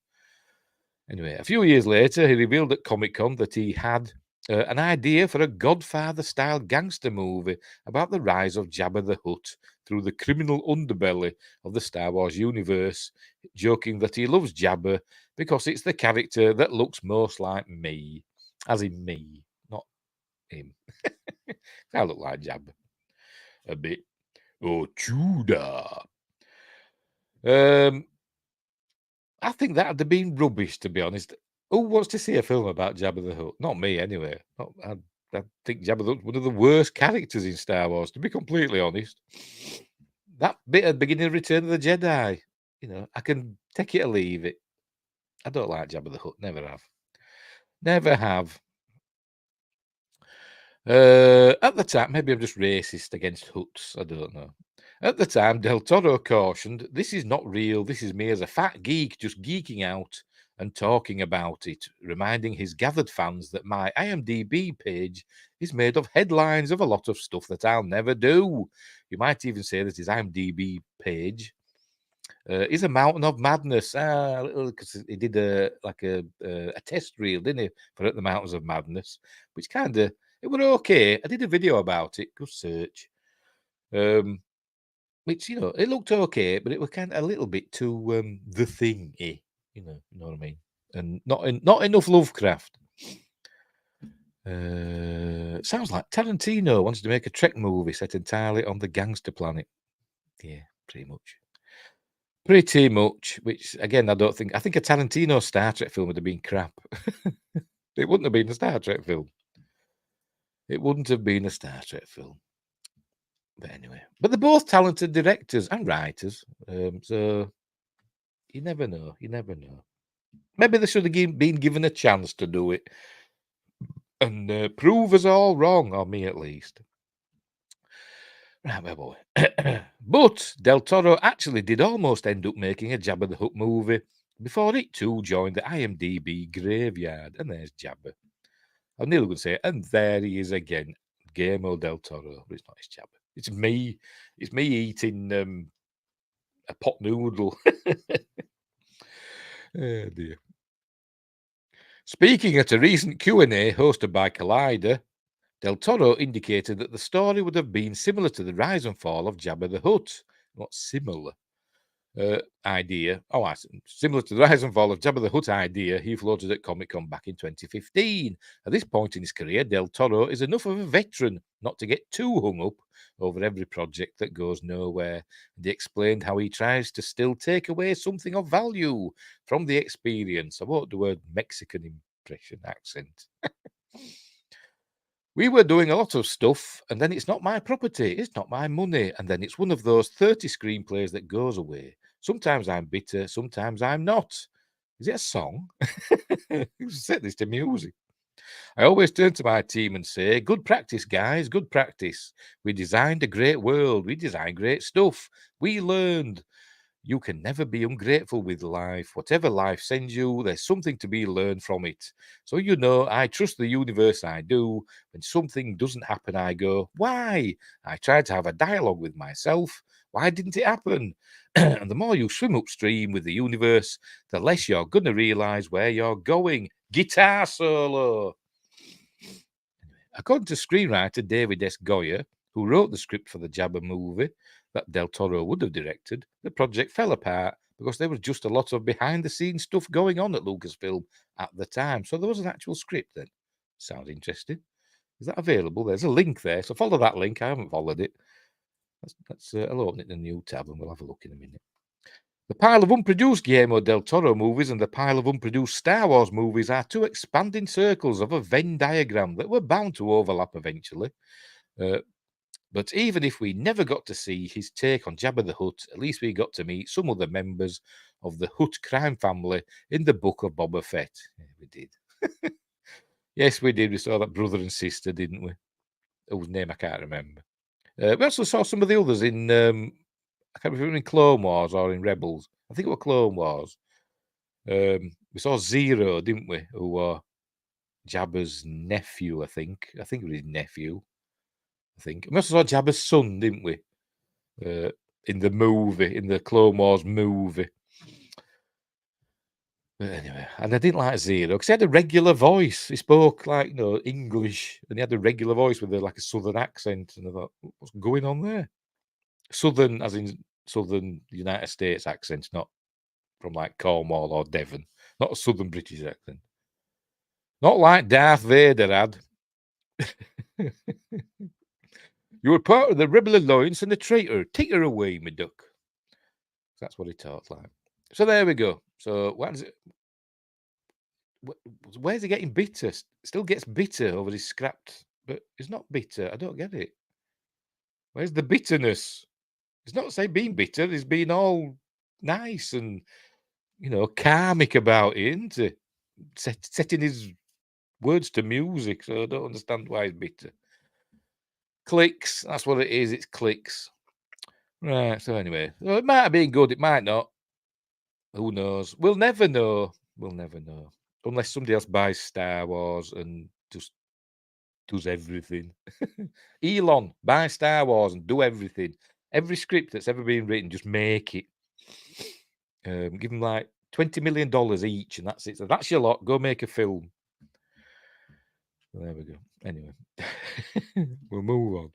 A: Anyway, a few years later, he revealed at Comic-Con that he had an idea for a Godfather-style gangster movie about the rise of Jabba the Hutt through the criminal underbelly of the Star Wars universe, joking that he loves Jabba because it's the character that looks most like me. As in me, not him. I look like Jabba. A bit. Oh, Judah. I think that would have been rubbish, to be honest. Who wants to see a film about Jabba the Hutt? Not me, anyway. I think Jabba the Hutt's one of the worst characters in Star Wars, to be completely honest. That bit at the beginning of Return of the Jedi, I can take it or leave it. I don't like Jabba the Hutt. Never have. Never have. At the time, maybe I'm just racist against Hutts. I don't know. At the time, Del Toro cautioned, "This is not real. This is me as a fat geek just geeking out and talking about it," reminding his gathered fans that my IMDb page is made of headlines of a lot of stuff that I'll never do. You might even say that his IMDb page Is a mountain of madness. Because he did a test reel, didn't he, for At the Mountains of Madness, which kind of it was okay. I did a video about it. Good search. Which it looked okay, but it was kind of a little bit too the thing-y. You know what I mean? And not enough Lovecraft. Sounds like Tarantino wants to make a Trek movie set entirely on the gangster planet. Yeah, pretty much. Pretty much. Which again, I think a Tarantino Star Trek film would have been crap. It wouldn't have been a Star Trek film. It wouldn't have been a Star Trek film. But anyway, they're both talented directors and writers. So you never know. You never know. Maybe they should have been given a chance to do it and prove us all wrong, or me at least. Right, my boy. But Del Toro actually did almost end up making a Jabba the Hutt movie before it too joined the IMDb graveyard. And there's Jabba. I'm nearly going to say, and there he is again, Guillermo Del Toro. But it's not his Jabba. It's me. It's me eating a pot noodle. Oh dear. Speaking at a recent Q&A hosted by Collider, Del Toro indicated that the story would have been similar to the rise and fall of Jabba the Hutt. Not similar. Idea. Similar to the rise and fall of Jabba the Hutt idea he floated at Comic-Con back in 2015. At this point in his career, Del Toro is enough of a veteran not to get too hung up over every project that goes nowhere. And he explained how he tries to still take away something of value from the experience. I wrote the word Mexican impression accent. We were doing a lot of stuff, and then it's not my property, it's not my money, and then it's one of those 30 screenplays that goes away. Sometimes I'm bitter, sometimes I'm not. Is it a song? Set this to music. I always turn to my team and say, good practice, guys, good practice. We designed a great world, we designed great stuff, we learned. You can never be ungrateful with life. Whatever life sends you, there's something to be learned from it. So, I trust the universe, I do. When something doesn't happen, I go, why? I try to have a dialogue with myself. Why didn't it happen? And the more you swim upstream with the universe, the less you're going to realize where you're going. Guitar solo. According to screenwriter David S. Goyer, who wrote the script for the Jabba movie that Del Toro would have directed, the project fell apart because there was just a lot of behind-the-scenes stuff going on at Lucasfilm at the time. So there was an actual script then. Sounds interesting. Is that available? There's a link there. So follow that link. I haven't followed it. I'll open it in a new tab and we'll have a look in a minute. The pile of unproduced Guillermo del Toro movies and the pile of unproduced Star Wars movies are two expanding circles of a Venn diagram that were bound to overlap eventually. But even if we never got to see his take on Jabba the Hutt, at least we got to meet some of the members of the Hutt crime family in the Book of Boba Fett. Yeah, we did. Yes, we did. We saw that brother and sister, didn't we? Whose name I can't remember. We also saw some of the others in... I can't remember in Clone Wars or in Rebels. I think it was Clone Wars. We saw Zero, didn't we? Who were Jabba's nephew, I think. I think it was his nephew. We also saw Jabba's son, didn't we? In the movie, in the Clone Wars movie. But anyway, and I didn't like Zero because he had a regular voice. He spoke like English, and he had a regular voice with a southern accent. And I thought, what's going on there? Southern, as in Southern United States accent, not from like Cornwall or Devon, not a Southern British accent. Not like Darth Vader had. You were part of the Rebel Alliance and a traitor. Take her away, my duck. That's what he talks like. So there we go. So what is it? Where's he getting bitter? Still gets bitter over his scrapped, but he's not bitter. I don't get it. Where's the bitterness? He's not saying being bitter. He's being all nice and karmic about it, isn't he? Setting his words to music. So I don't understand why he's bitter. Clicks. That's what it is. It's clicks. Right. So anyway, it might have been good. It might not. Who knows? We'll never know. We'll never know. Unless somebody else buys Star Wars and just does everything. Elon, buy Star Wars and do everything. Every script that's ever been written, just make it. Give them like $20 million each, and that's it. So that's your lot. Go make a film. So there we go. Anyway, we'll move on.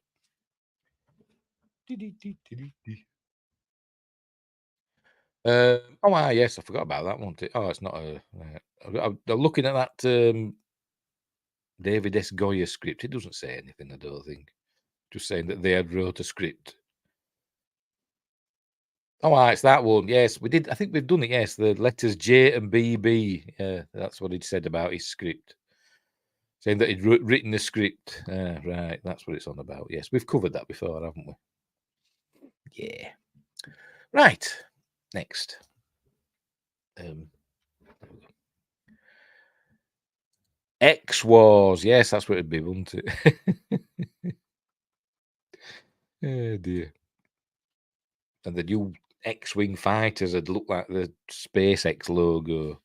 A: Yes, I forgot about that, wasn't it? Oh, it's not a. I'm looking at that David S. Goyer script. It doesn't say anything, I don't think. Just saying that they had wrote a script. It's that one. Yes, we did. I think we've done it. Yes, the letters J and BB. Yeah, that's what he'd said about his script. Saying that he'd written the script. Right, that's what it's on about. Yes, we've covered that before, haven't we? Yeah. Right. Next. X Wars. Yes, that's what it'd be, wouldn't it? Oh dear. And the new X-Wing fighters would look like the SpaceX logo.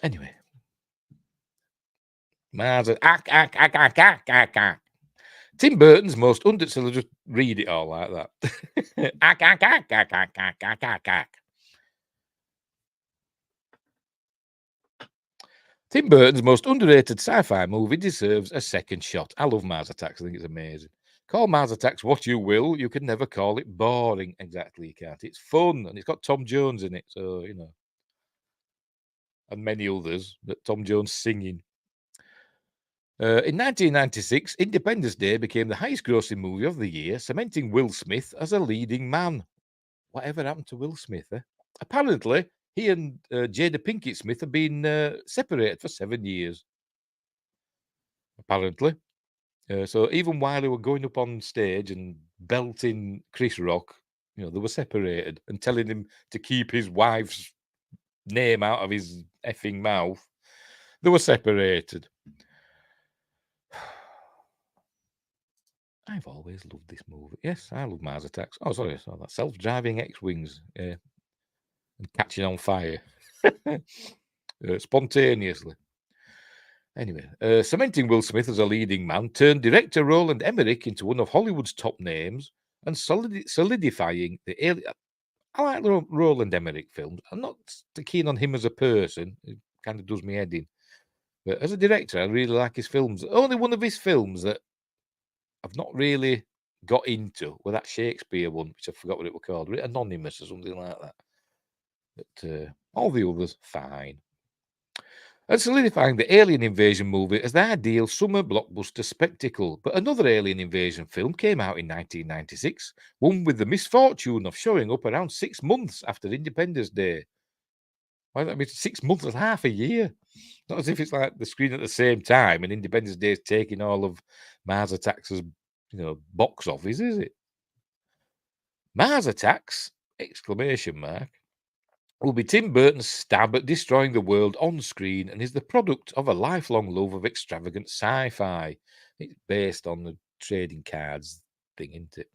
A: Anyway. Mars. Tim Burton's most so just read it all like that. Tim Burton's most underrated sci-fi movie deserves a second shot. I love Mars Attacks. I think it's amazing. Call Mars Attacks what you will. You can never call it boring. Exactly, you can't. It's fun, and it's got Tom Jones in it, so, you know. And many others, but Tom Jones singing. In 1996, Independence Day became the highest-grossing movie of the year, cementing Will Smith as a leading man. Whatever happened to Will Smith, eh? Apparently, he and Jada Pinkett Smith have been separated for 7 years. Apparently. So even while they were going up on stage and belting Chris Rock, you know, they were separated and telling him to keep his wife's name out of his effing mouth. They were separated. I've always loved this movie. Yes, I love Mars Attacks. Oh, sorry, I saw that. Self-driving X-Wings and catching on fire spontaneously. Anyway, cementing Will Smith as a leading man turned director Roland Emmerich into one of Hollywood's top names and solidifying the alien. I like Roland Emmerich films. I'm not too keen on him as a person. It kind of does me head in. But as a director, I really like his films. Only one of his films that I've not really got into was that Shakespeare one, which I forgot what it was called. Anonymous or something like that. But all the others, fine. And solidifying the alien invasion movie as the ideal summer blockbuster spectacle. But another alien invasion film came out in 1996, one with the misfortune of showing up around 6 months after Independence Day. Why that mean 6 months is half a year. Not as if it's like the screen at the same time and Independence Day is taking all of Mars Attacks' box office, is it? Mars Attacks! ! Will be Tim Burton's stab at destroying the world on screen and is the product of a lifelong love of extravagant sci-fi. It's based on the trading cards thing, isn't it?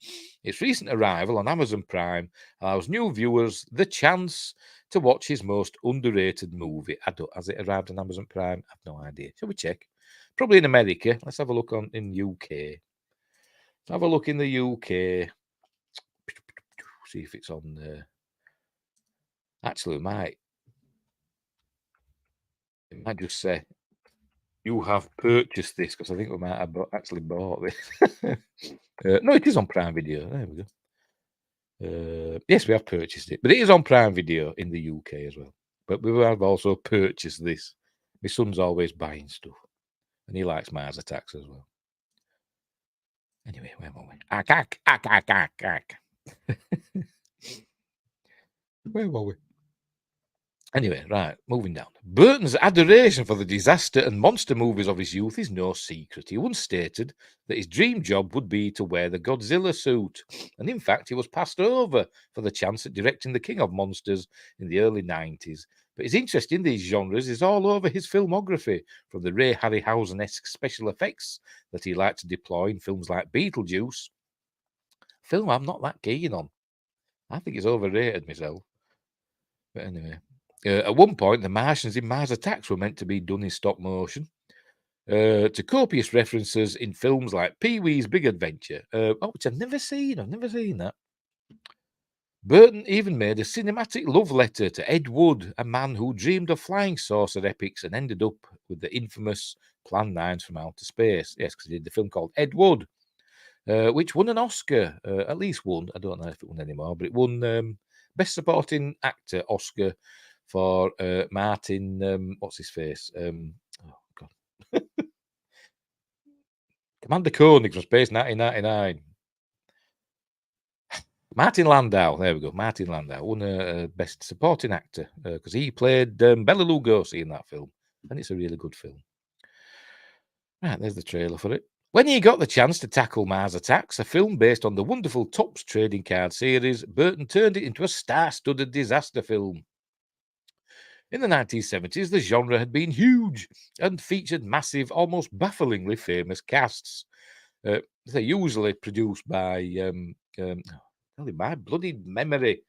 A: Its recent arrival on Amazon Prime allows new viewers the chance to watch his most underrated movie. Has it arrived on Amazon Prime? I have no idea. Shall we check? Probably in America. Let's have a look in UK. Let's have a look in the UK. See if it's on there. Actually, it might just say, you have purchased this, because I think we might have actually bought this. No, it is on Prime Video. There we go. Yes, we have purchased it, but it is on Prime Video in the UK as well. But we have also purchased this. My son's always buying stuff, and he likes Mars Attacks as well. Anyway, where were we? Where were we? Anyway, right, moving down. Burton's adoration for the disaster and monster movies of his youth is no secret. He once stated that his dream job would be to wear the Godzilla suit. And in fact, he was passed over for the chance at directing The King of Monsters in the early 90s. But his interest in these genres is all over his filmography, from the Ray Harryhausen-esque special effects that he liked to deploy in films like Beetlejuice. Film I'm not that keen on. I think it's overrated myself. But anyway. At one point, the Martians in Mars Attacks were meant to be done in stop motion, to copious references in films like Pee-wee's Big Adventure, which I've never seen. I've never seen that. Burton even made a cinematic love letter to Ed Wood, a man who dreamed of flying saucer epics and ended up with the infamous Plan 9s from outer space. Yes, because he did the film called Ed Wood, which won an Oscar, at least one. I don't know if it won anymore, but it won Best Supporting Actor Oscar for Martin, what's his face? Oh, God. Commander Koenig from Space 1999. Martin Landau, there we go. Martin Landau won a Best Supporting Actor because he played Bela Lugosi in that film, and it's a really good film. Right, there's the trailer for it. When he got the chance to tackle Mars Attacks, a film based on the wonderful Topps trading card series, Burton turned it into a star-studded disaster film. In the 1970s, the genre had been huge and featured massive, almost bafflingly famous casts. They're usually produced by my bloody memory.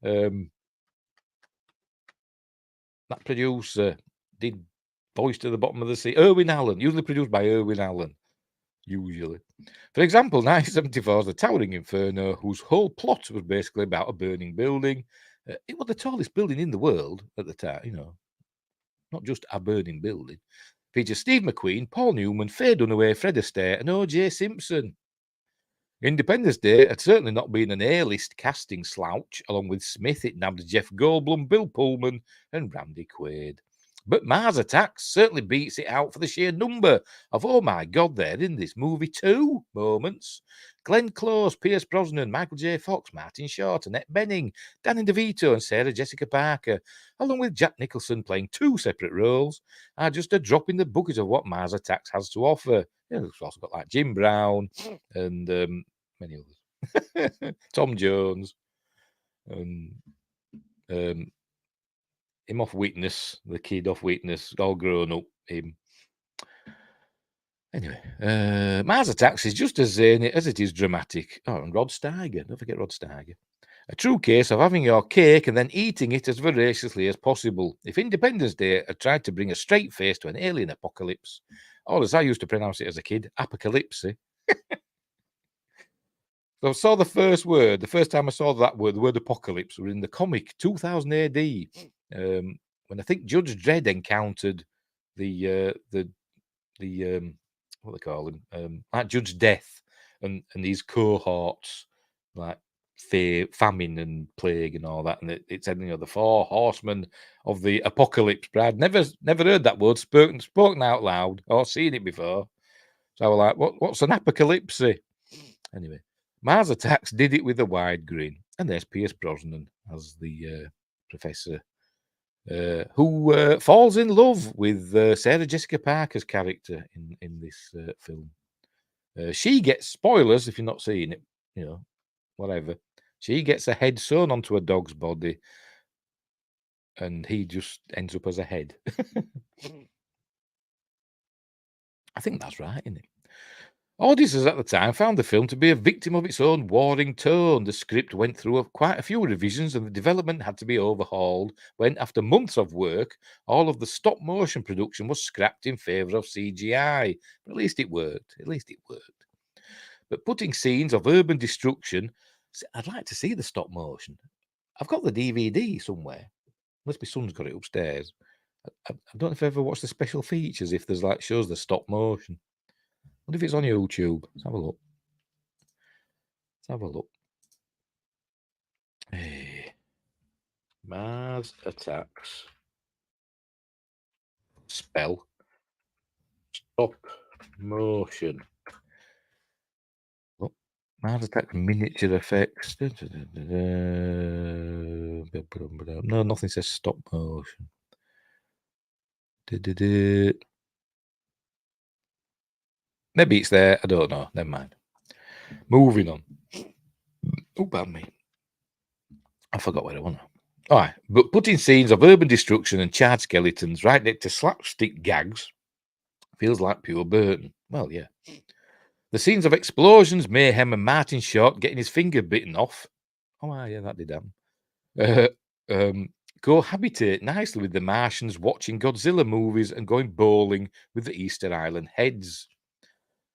A: That producer did Voice to the Bottom of the Sea. Irwin Allen, usually produced by Irwin Allen. Usually. For example, 1974's The Towering Inferno, whose whole plot was basically about a burning building. It was the tallest building in the world at the time, not just a burning building. Features Steve McQueen, Paul Newman, Faye Dunaway, Fred Astaire, and O.J. Simpson. Independence Day had certainly not been an A-list casting slouch. Along with Smith, it nabbed Jeff Goldblum, Bill Pullman, and Randy Quaid. But Mars Attacks certainly beats it out for the sheer number of, oh my God, they're in this movie too moments. Glenn Close, Pierce Brosnan, Michael J. Fox, Martin Short, Annette Bening, Danny DeVito, and Sarah Jessica Parker, along with Jack Nicholson playing two separate roles, are just a drop in the bucket of what Mars Attacks has to offer. It's also got like Jim Brown and many others. Tom Jones and him off Witness, the kid off Witness, all grown up, him. Anyway, Mars Attacks is just as zany as it is dramatic. Oh, and Rod Steiger. Don't forget Rod Steiger. A true case of having your cake and then eating it as voraciously as possible. If Independence Day had tried to bring a straight face to an alien apocalypse, or as I used to pronounce it as a kid, apocalypse. So I saw the first time I saw that word, the word apocalypse, were in the comic 2000 AD, when I think Judge Dredd encountered the what they call him, like Judge Death and his cohorts, like famine and plague and all that, and it said, the four horsemen of the apocalypse. Brad never heard that word spoken out loud or seen it before, so I was like, what's an apocalypse? Anyway, Mars Attacks did it with a wide grin, and there's Pierce Brosnan as the professor, who falls in love with Sarah Jessica Parker's character in this film. She gets, spoilers if you're not seeing it, whatever. She gets a head sewn onto a dog's body, and he just ends up as a head. I think that's right, isn't it? Audiences at the time found the film to be a victim of its own warring tone. The script went through quite a few revisions, and the development had to be overhauled when, after months of work, all of the stop-motion production was scrapped in favour of CGI. But at least it worked. But putting scenes of urban destruction, I'd like to see the stop-motion. I've got the DVD somewhere. Unless my son's got it upstairs. I don't know if I ever watched the special features, if there's shows the stop-motion. What if it's on YouTube? Let's have a look. Hey. Mars Attacks. Spell. Stop motion. Oh, Mars Attacks miniature effects. No, nothing says stop motion. Maybe it's there. I don't know. Never mind. Moving on. Oh, pardon me. I forgot where I went. All right, but putting scenes of urban destruction and charred skeletons right next to slapstick gags feels like pure Burton. Well, yeah. The scenes of explosions, mayhem, and Martin Short getting his finger bitten off. Oh, yeah, that did happen. Cohabitate nicely with the Martians watching Godzilla movies and going bowling with the Easter Island heads.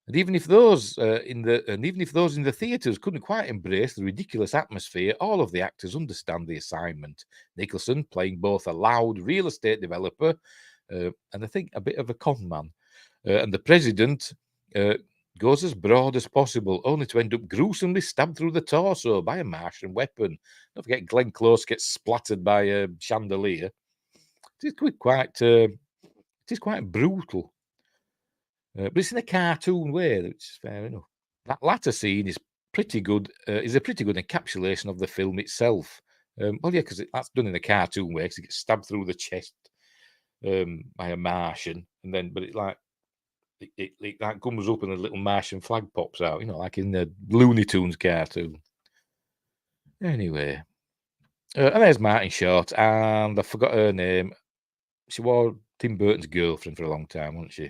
A: And even if those in the theatres couldn't quite embrace the ridiculous atmosphere, all of the actors understand the assignment. Nicholson playing both a loud real estate developer and I think a bit of a con man, and the president goes as broad as possible, only to end up gruesomely stabbed through the torso by a Martian weapon. Don't forget, Glenn Close gets splattered by a chandelier. It is quite brutal. But it's in a cartoon way, which is fair enough. That latter scene is pretty good. Is a pretty good encapsulation of the film itself. Well, yeah, because that's done in a cartoon way. Because he gets stabbed through the chest by a Martian, and then but it that comes up and a little Martian flag pops out. You know, like in the Looney Tunes cartoon. Anyway, and there's Martin Short, and I forgot her name. She was Tim Burton's girlfriend for a long time, wasn't she?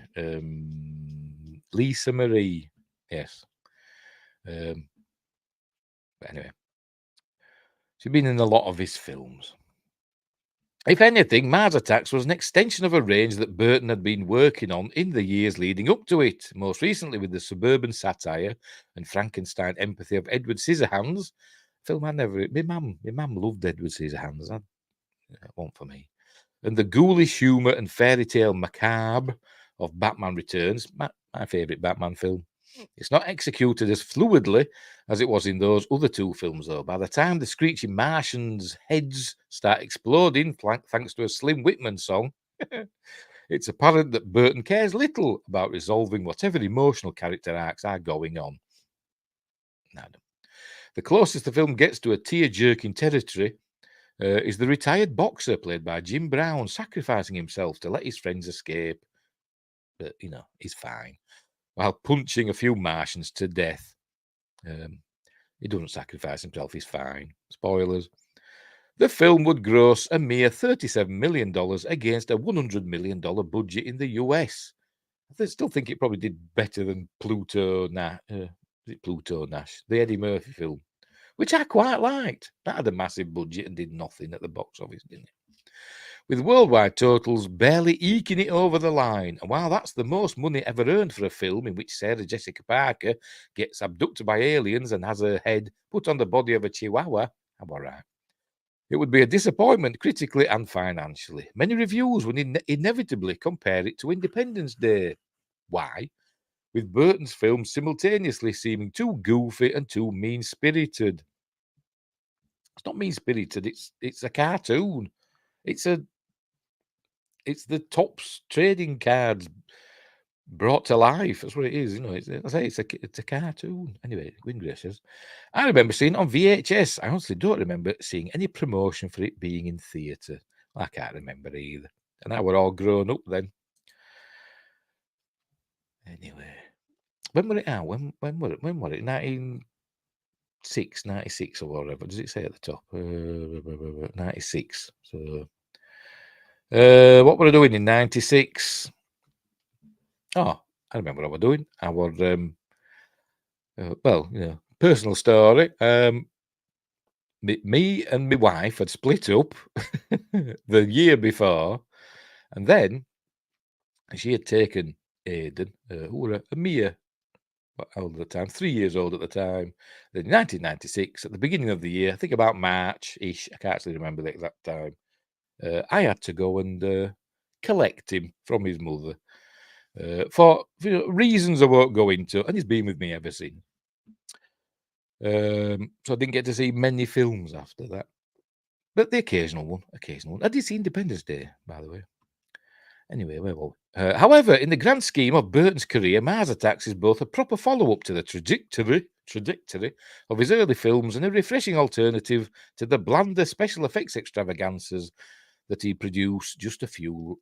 A: Lisa Marie, yes. But anyway, she's been in a lot of his films. If anything, Mars Attacks was an extension of a range that Burton had been working on in the years leading up to it, most recently with the suburban satire and Frankenstein empathy of Edward Scissorhands. Film I never. My mum loved Edward Scissorhands. That wasn't for me. And the ghoulish humour and fairy tale macabre of Batman Returns, my favourite Batman film. It's not executed as fluidly as it was in those other two films, though. By the time the screeching Martians' heads start exploding, thanks to a Slim Whitman song, it's apparent that Burton cares little about resolving whatever emotional character arcs are going on. No. The closest the film gets to a tear-jerking territory is the retired boxer played by Jim Brown sacrificing himself to let his friends escape. But, you know, he's fine. While punching a few Martians to death. He doesn't sacrifice himself, he's fine. Spoilers. The film would gross a mere $37 million against a $100 million budget in the US. I still think it probably did better than Pluto Nash, the Eddie Murphy film, which I quite liked. That had a massive budget and did nothing at the box office, didn't it? With worldwide totals barely eking it over the line. And while that's the most money ever earned for a film in which Sarah Jessica Parker gets abducted by aliens and has her head put on the body of a chihuahua, I'm all right. It would be a disappointment critically and financially. Many reviews would inevitably compare it to Independence Day. Why? With Burton's films simultaneously seeming too goofy and too mean-spirited. It's not mean-spirited, it's a cartoon. It's the Topps trading cards brought to life. That's what it is. You know, it's a cartoon. Anyway, Windray says, I remember seeing it on VHS. I honestly don't remember seeing any promotion for it being in theatre. I can't remember either. And I were all grown up then. Anyway, when were it out? When were it? 96 or whatever. Does it say at the top? 96. So what were I doing in 96? Oh, I remember what I was doing. I was, personal story. Me and my wife had split up the year before, and then she had taken Aidan, who were a mere, how old at the time? 3 years old at the time. Then in 1996, at the beginning of the year, I think about March-ish, I can't actually remember the exact time, I had to go and collect him from his mother. For reasons I won't go into, and he's been with me ever since. So I didn't get to see many films after that, but the occasional one. I did see Independence Day, by the way. Anyway, where were we? However, in the grand scheme of Burton's career, Mars Attacks is both a proper follow-up to the trajectory of his early films and a refreshing alternative to the blander special effects extravaganzas that he produced just a few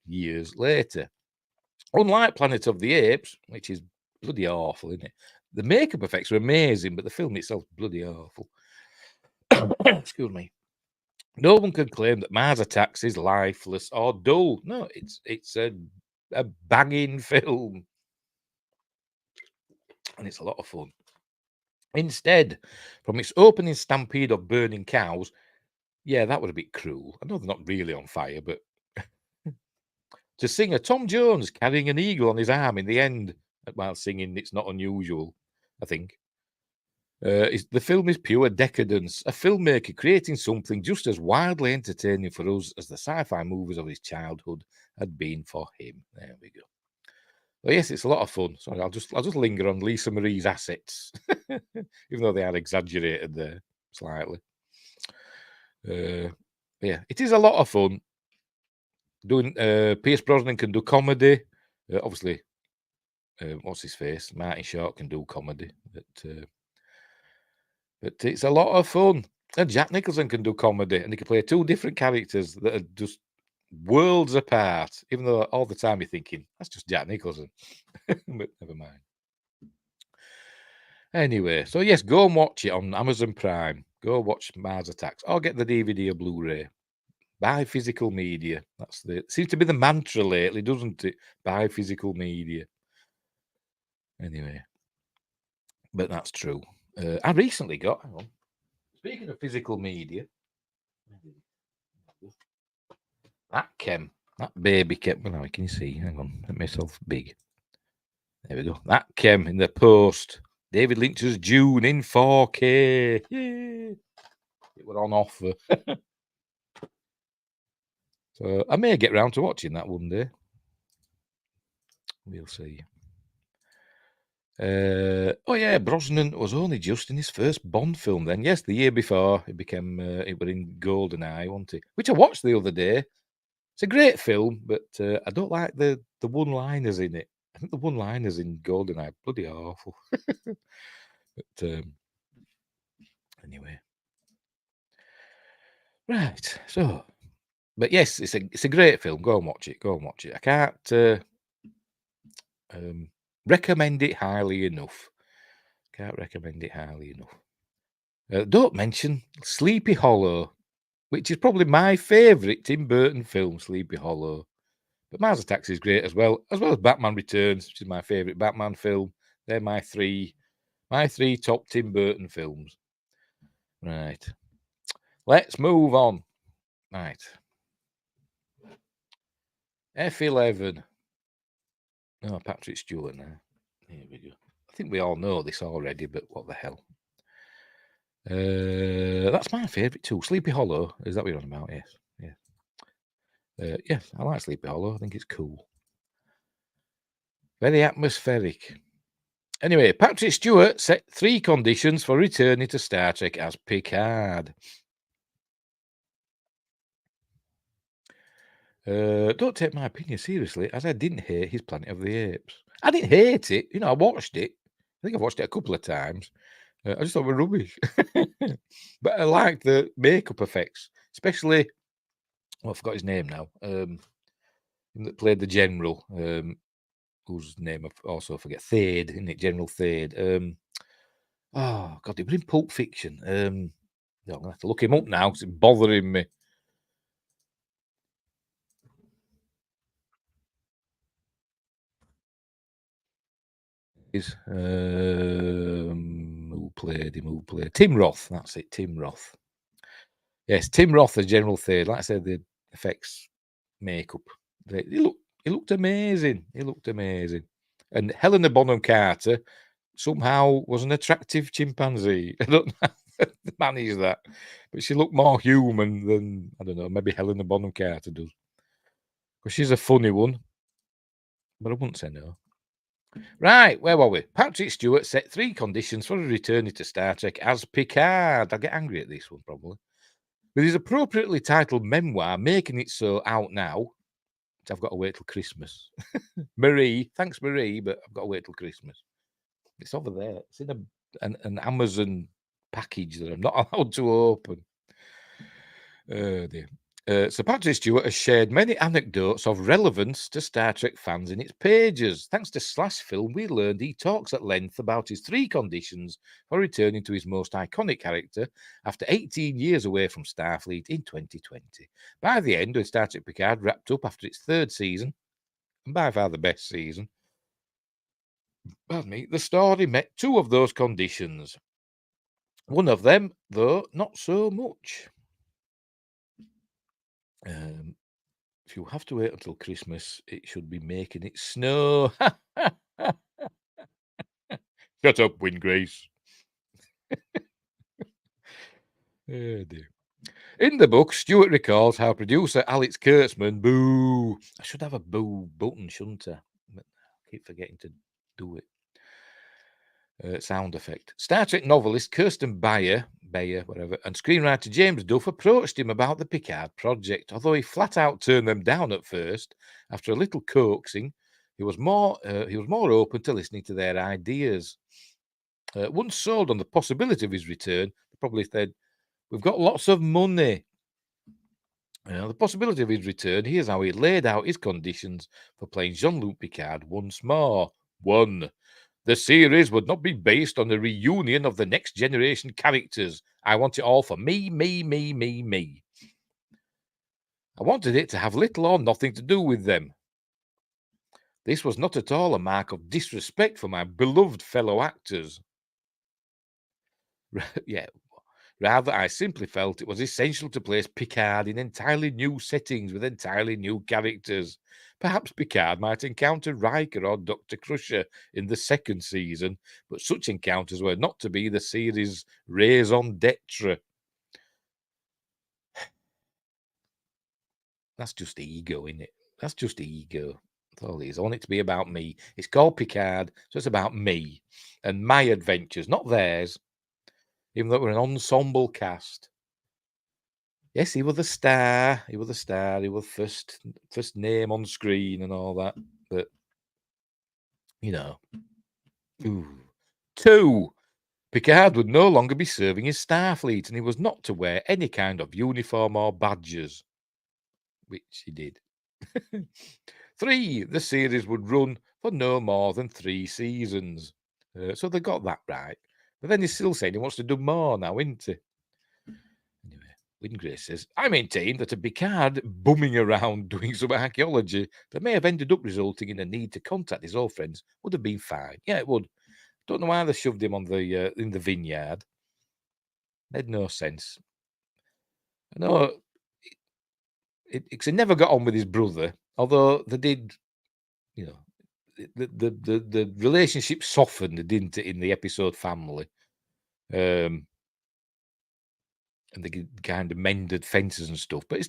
A: years later. Unlike Planet of the Apes, which is bloody awful, isn't it? The makeup effects are amazing, but the film itself is bloody awful. Excuse me. No one can claim that Mars Attacks is lifeless or dull. No, it's a banging film. And it's a lot of fun. Instead, from its opening stampede of burning cows, yeah, that was a bit cruel. I know they're not really on fire, but to sing a Tom Jones carrying an eagle on his arm in the end, while singing. It's not unusual, I think. The film is pure decadence. A filmmaker creating something just as wildly entertaining for us as the sci-fi movies of his childhood had been for him. There we go. Well, yes, it's a lot of fun. Sorry, I'll just linger on Lisa Marie's assets, even though they are exaggerated there slightly. Yeah, it is a lot of fun. Doing Pierce Brosnan can do comedy. Obviously, what's his face? Martin Short can do comedy, but it's a lot of fun. And Jack Nicholson can do comedy, and he can play two different characters that are just worlds apart. Even though all the time you're thinking that's just Jack Nicholson, but never mind. Anyway, so yes, go and watch it on Amazon Prime. Go watch Mars Attacks, or get the DVD or Blu-ray. Buy physical media. Seems to be the mantra lately, doesn't it? Buy physical media. Anyway, but that's true. I recently got. Hang on. Speaking of physical media, that baby came. Well, can you see? Hang on, make myself big. There we go. That came in the post. David Lynch's Dune in 4K. Yay! It were on offer. So I may get round to watching that one day. We'll see. Oh yeah, Brosnan was only just in his first Bond film then. Yes, the year before it became it were in GoldenEye, wasn't it? Which I watched the other day. It's a great film, but I don't like the one-liners in it. I think the one-liners in GoldenEye are bloody awful. But anyway, right. So, but yes, it's a great film. Go and watch it. Go and watch it. I can't recommend it highly enough. Can't recommend it highly enough. Don't mention Sleepy Hollow, which is probably my favourite Tim Burton film, Sleepy Hollow. But Mars Attacks is great as well as Batman Returns, which is my favourite Batman film. They're my three top Tim Burton films. Right. Let's move on. Right. F11. Oh, Patrick Stewart now. Here we go. I think we all know this already, but what the hell? That's my favourite too. Sleepy Hollow. Is that what you're on about? Yes. Yes. Yes, I like Sleepy Hollow. I think it's cool. Very atmospheric. Anyway, Patrick Stewart set 3 conditions for returning to Star Trek as Picard. Don't take my opinion seriously, as I didn't hate his Planet of the Apes. I didn't hate it. I watched it. I think I've watched it a couple of times. I just thought it was rubbish. But I liked the makeup effects, especially. Well, I forgot his name now. That played the general, whose name I also forget. Thade, isn't it? General Thade. Oh God, he was in Pulp Fiction. I'm gonna have to look him up now because it's bothering me. Who played him? Who played Tim Roth? That's it, Tim Roth. Yes, Tim Roth as General Thade. Like I said, the effects, makeup. He looked amazing. He looked amazing. And Helena Bonham Carter somehow was an attractive chimpanzee. I don't know how to manage that, but she looked more human than, I don't know, maybe Helena Bonham Carter does. Because she's a funny one, but I wouldn't say no. Right, where were we? Patrick Stewart set 3 conditions for returning to Star Trek as Picard. I'll get angry at this one, probably. With his appropriately titled memoir making it so out now, I've got to wait till Christmas. Marie, thanks Marie, but I've got to wait till Christmas. It's over there. It's in an Amazon package that I'm not allowed to open. Oh dear. So Patrick Stewart has shared many anecdotes of relevance to Star Trek fans in its pages. Thanks to Slash Film, we learned he talks at length about his 3 conditions for returning to his most iconic character after 18 years away from Starfleet in 2020. By the end, when Star Trek Picard wrapped up after its 3rd season, and by far the best season, pardon me, the story met 2 of those conditions. One of them, though, not so much. If you have to wait until Christmas, it should be making it snow. Shut up, Windgrace. Oh dear. In the book, Stewart recalls how producer Alex Kurtzman, boo. I should have a boo button, shouldn't I? But I keep forgetting to do it. Sound effect. Star Trek novelist Kirsten Bayer, whatever, and screenwriter James Duff approached him about the Picard project, although he flat out turned them down at first. After a little coaxing, he was more open to listening to their ideas. Once sold on the possibility of his return, they probably said, "We've got lots of money." The possibility of his return, here's how he laid out his conditions for playing Jean-Luc Picard once more. 1. The series would not be based on the reunion of the next generation characters. I want it all for me, me, me, me, me. I wanted it to have little or nothing to do with them. This was not at all a mark of disrespect for my beloved fellow actors. Yeah, rather, I simply felt it was essential to place Picard in entirely new settings with entirely new characters. Perhaps Picard might encounter Riker or Dr. Crusher in the second season, but such encounters were not to be the series' raison d'etre. That's just ego, isn't it? That's just ego. That's all it is. I want it to be about me. It's called Picard, so it's about me and my adventures, not theirs. Even though we're an ensemble cast. Yes, he was the star. He was the star. He was first name on screen and all that. But you know, 2. Picard would no longer be serving in Starfleet, and he was not to wear any kind of uniform or badges, which he did. 3. The series would run for no more than 3 seasons. So they got that right. But then he's still saying he wants to do more now, isn't he? Anyway, Windgrace says, I maintain that a Picard bumming around doing some archaeology that may have ended up resulting in a need to contact his old friends would have been fine. Yeah, it would. Don't know why they shoved him on the in the vineyard. Made no sense. I know it never got on with his brother, although they did, you know, the relationship softened, didn't it, in the episode Family? And they kind of mended fences and stuff, but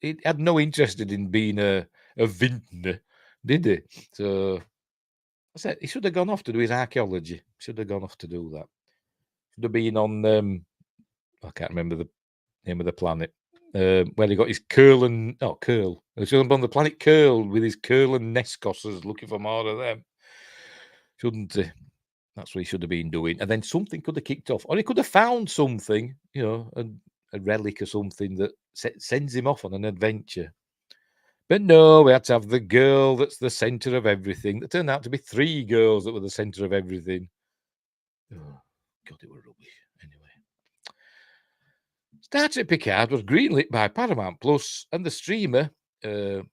A: it had no interest in being a vintner, did it? So I said he should have gone off to do his archaeology. Should have gone off to do that. Should have been on I can't remember the name of the planet. Where he got his curl. He should have been on the planet Curl with his curl and Nescosses looking for more of them. Shouldn't he? That's what he should have been doing. And then something could have kicked off. Or he could have found something, a relic or something that sends him off on an adventure. But no, we had to have the girl that's the centre of everything. There turned out to be 3 girls that were the centre of everything. Oh, God, it were rubbish. Anyway. Star Trek Picard was greenlit by Paramount Plus, and the streamer, 2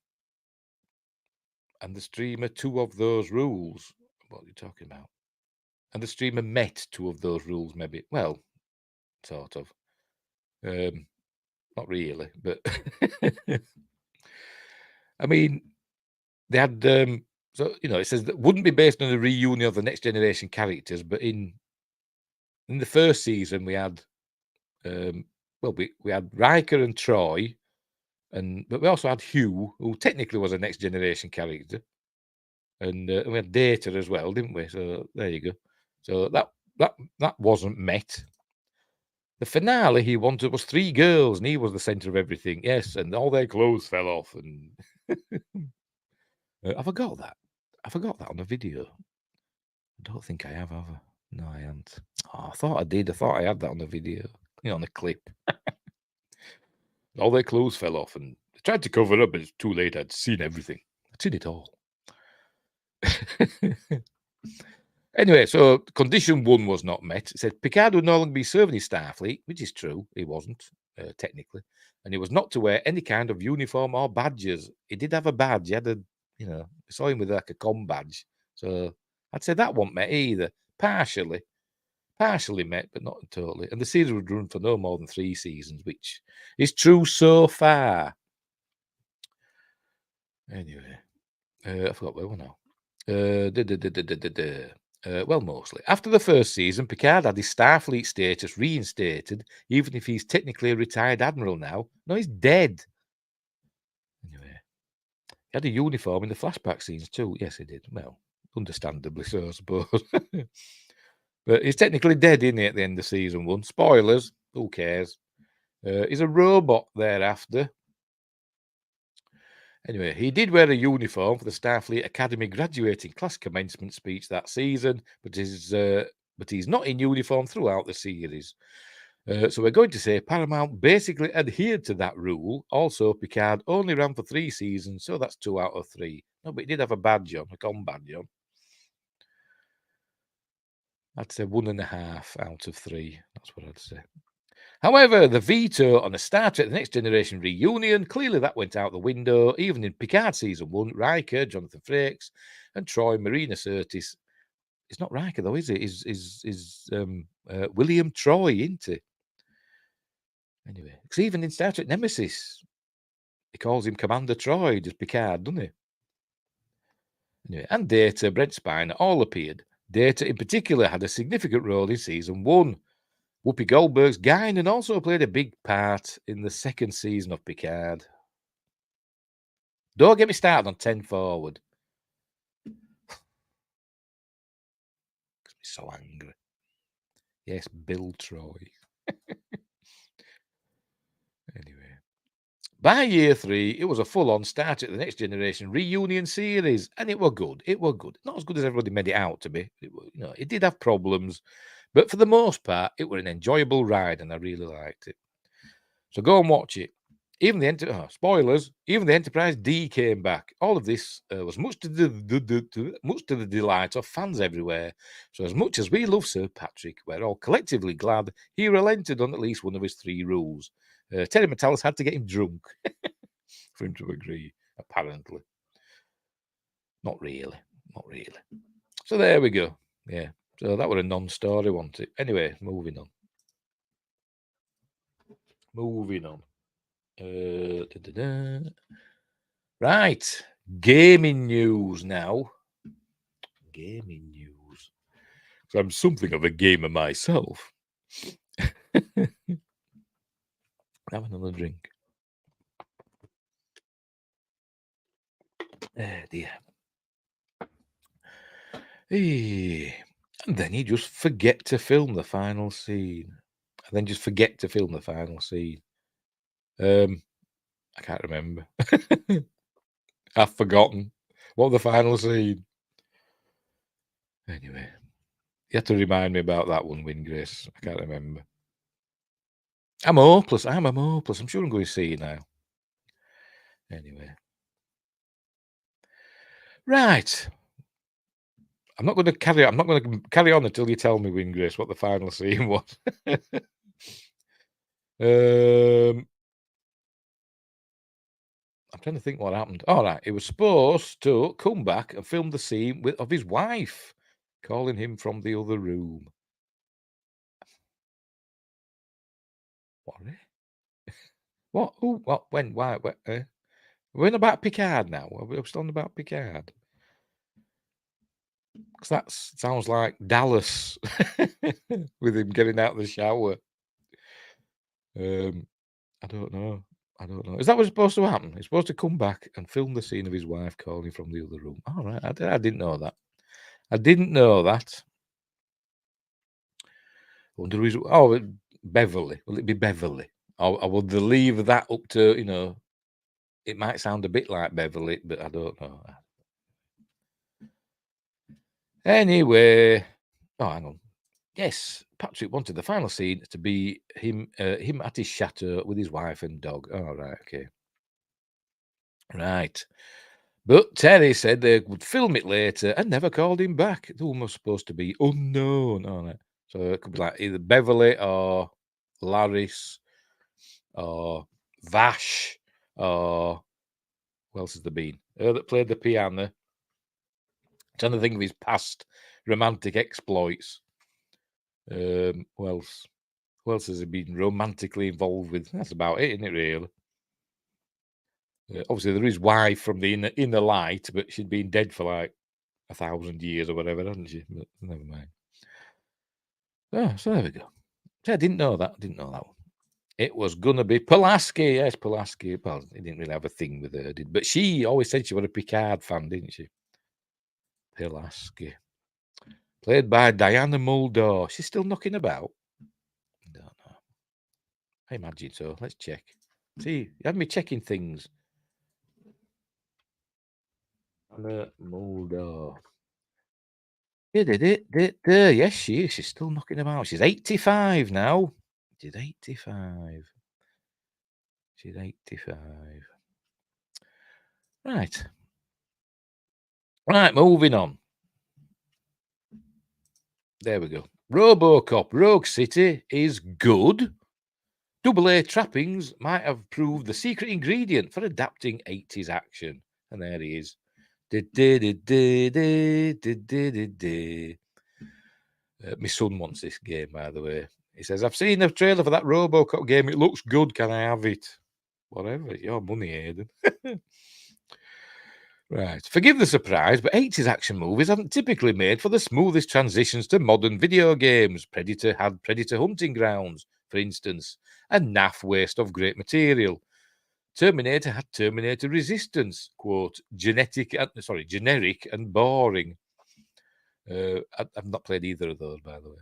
A: of those rules. What are you talking about? And the streamer met 2 of those rules, maybe. Well, sort of. Not really, but I mean, they had it says that wouldn't be based on a reunion of the next generation characters, but in the first season we had we had Riker and Troy, but we also had Hugh, who technically was a next generation character, and we had Data as well, didn't we? So there you go. So that wasn't met. The finale he wanted was 3 girls, and he was the centre of everything. Yes, and all their clothes fell off, and I forgot that. I forgot that on the video. I don't think I have I? No, I haven't. Oh, I thought I did. I thought I had that on the video, on the clip. All their clothes fell off, and they tried to cover it up, but it's too late. I'd seen everything. I'd seen it all. Anyway, so condition 1 was not met. It said Picard would no longer be serving in Starfleet, which is true. He wasn't, technically. And he was not to wear any kind of uniform or badges. He did have a badge. He had I saw him with like a com badge. So I'd say that wasn't met either. Partially met, but not totally. And the series would run for no more than 3 seasons, which is true so far. Anyway, I forgot where we're now. Well, mostly. After the first season, Picard had his Starfleet status reinstated, even if he's technically a retired admiral now. No, he's dead. Anyway, he had a uniform in the flashback scenes too. Yes, he did. Well, understandably so, I suppose. But he's technically dead, isn't he, at the end of season 1? Spoilers. Who cares? He's a robot thereafter. Anyway, he did wear a uniform for the Starfleet Academy graduating class commencement speech that season, but he's not in uniform throughout the series. So we're going to say Paramount basically adhered to that rule. Also, Picard only ran for 3 seasons, so that's 2 out of 3. No, but he did have a badge on, a com badge on. I'd say 1.5 out of 3. That's what I'd say. However, the veto on a Star Trek The Next Generation reunion, clearly that went out the window, even in Picard Season 1. Riker, Jonathan Frakes, and Troy, Marina Sirtis. It's not Riker, though, is it? Is William Troy, isn't it? Anyway, because even in Star Trek Nemesis, he calls him Commander Troy, just Picard, doesn't he? Anyway, and Data, Brent Spiner, all appeared. Data, in particular, had a significant role in Season 1. Whoopi Goldberg's Guinan also played a big part in the 2nd season of Picard. Don't get me started on 10 Forward. Makes me so angry. Yes, Bill Troy. Anyway. By year 3, it was a full-on Star Trek The Next Generation reunion series, and it were good. It were good. Not as good as everybody made it out to be. It did have problems, but for the most part, it were an enjoyable ride, and I really liked it. So go and watch it. Even the spoilers. Even the Enterprise D came back. All of this was much to the delight of fans everywhere. So as much as we love Sir Patrick, we're all collectively glad he relented on at least one of his 3 rules. Terry Metalis had to get him drunk for him to agree. Apparently, not really. So there we go. Yeah. So that was a non-story, wasn't it? Anyway, moving on. Right, gaming news now. Gaming news. So I'm something of a gamer myself. Have another drink. Oh dear. Hey. And then you just forget to film the final scene. I can't remember. I've forgotten. What the final scene? Anyway, you have to remind me about that one, Wingrace. I can't remember. I'm hopeless. I'm sure I'm going to see you now. Anyway. Right. I'm not going to carry on until you tell me, Wingrace, what the final scene was. I'm trying to think what happened. All right. He was supposed to come back and film the scene of his wife calling him from the other room. What? What? Who? What? When? Why? We're in about Picard now. We're still on about Picard. Because that sounds like Dallas with him getting out of the shower. I don't know. Is that what's supposed to happen? He's supposed to come back and film the scene of his wife calling from the other room. All right. I didn't know that. I wonder who's... Oh, Beverly. Will it be Beverly? Or will they leave that up to, it might sound a bit like Beverly, but I don't know. Anyway. Oh, hang on. Yes, Patrick wanted the final scene to be him at his chateau with his wife and dog. Oh, right, okay. Right. But Terry said they would film it later and never called him back. The woman was supposed to be unknown. Oh, right. So it could be like either Beverly or Laris or Vash or who else has there been? That played the piano. Trying to think of his past romantic exploits. Who else? Who else has he been romantically involved with? That's about it, isn't it, really? Obviously, there is wife from the inner light, but she'd been dead for like 1,000 years or whatever, hasn't she? But never mind. Oh, so there we go. So I didn't know that. Didn't know that one. It was gonna be Pulaski. Yes, Pulaski. Well, he didn't really have a thing with her, but she always said she was a Picard fan, didn't she? Pulaski. Played by Diana Muldaur. She's still knocking about. Don't know. I imagine so. Let's check. See, you had me checking things. Diana Muldaur. Yes, she is. She's still knocking about. She's 85 now. She's 85. She's 85. Right. Right, moving on. There we go. RoboCop Rogue City is good. Double A trappings might have proved the secret ingredient for adapting 80s action. And there he is. My son wants this game, by the way. He says, I've seen the trailer for that RoboCop game. It looks good. Can I have it? Whatever. It's your money, Aidan. Right. Forgive the surprise, but 80s action movies aren't typically made for the smoothest transitions to modern video games. Predator had Predator Hunting Grounds, for instance, a naff waste of great material. Terminator had Terminator Resistance, quote, generic and boring. I've not played either of those, by the way.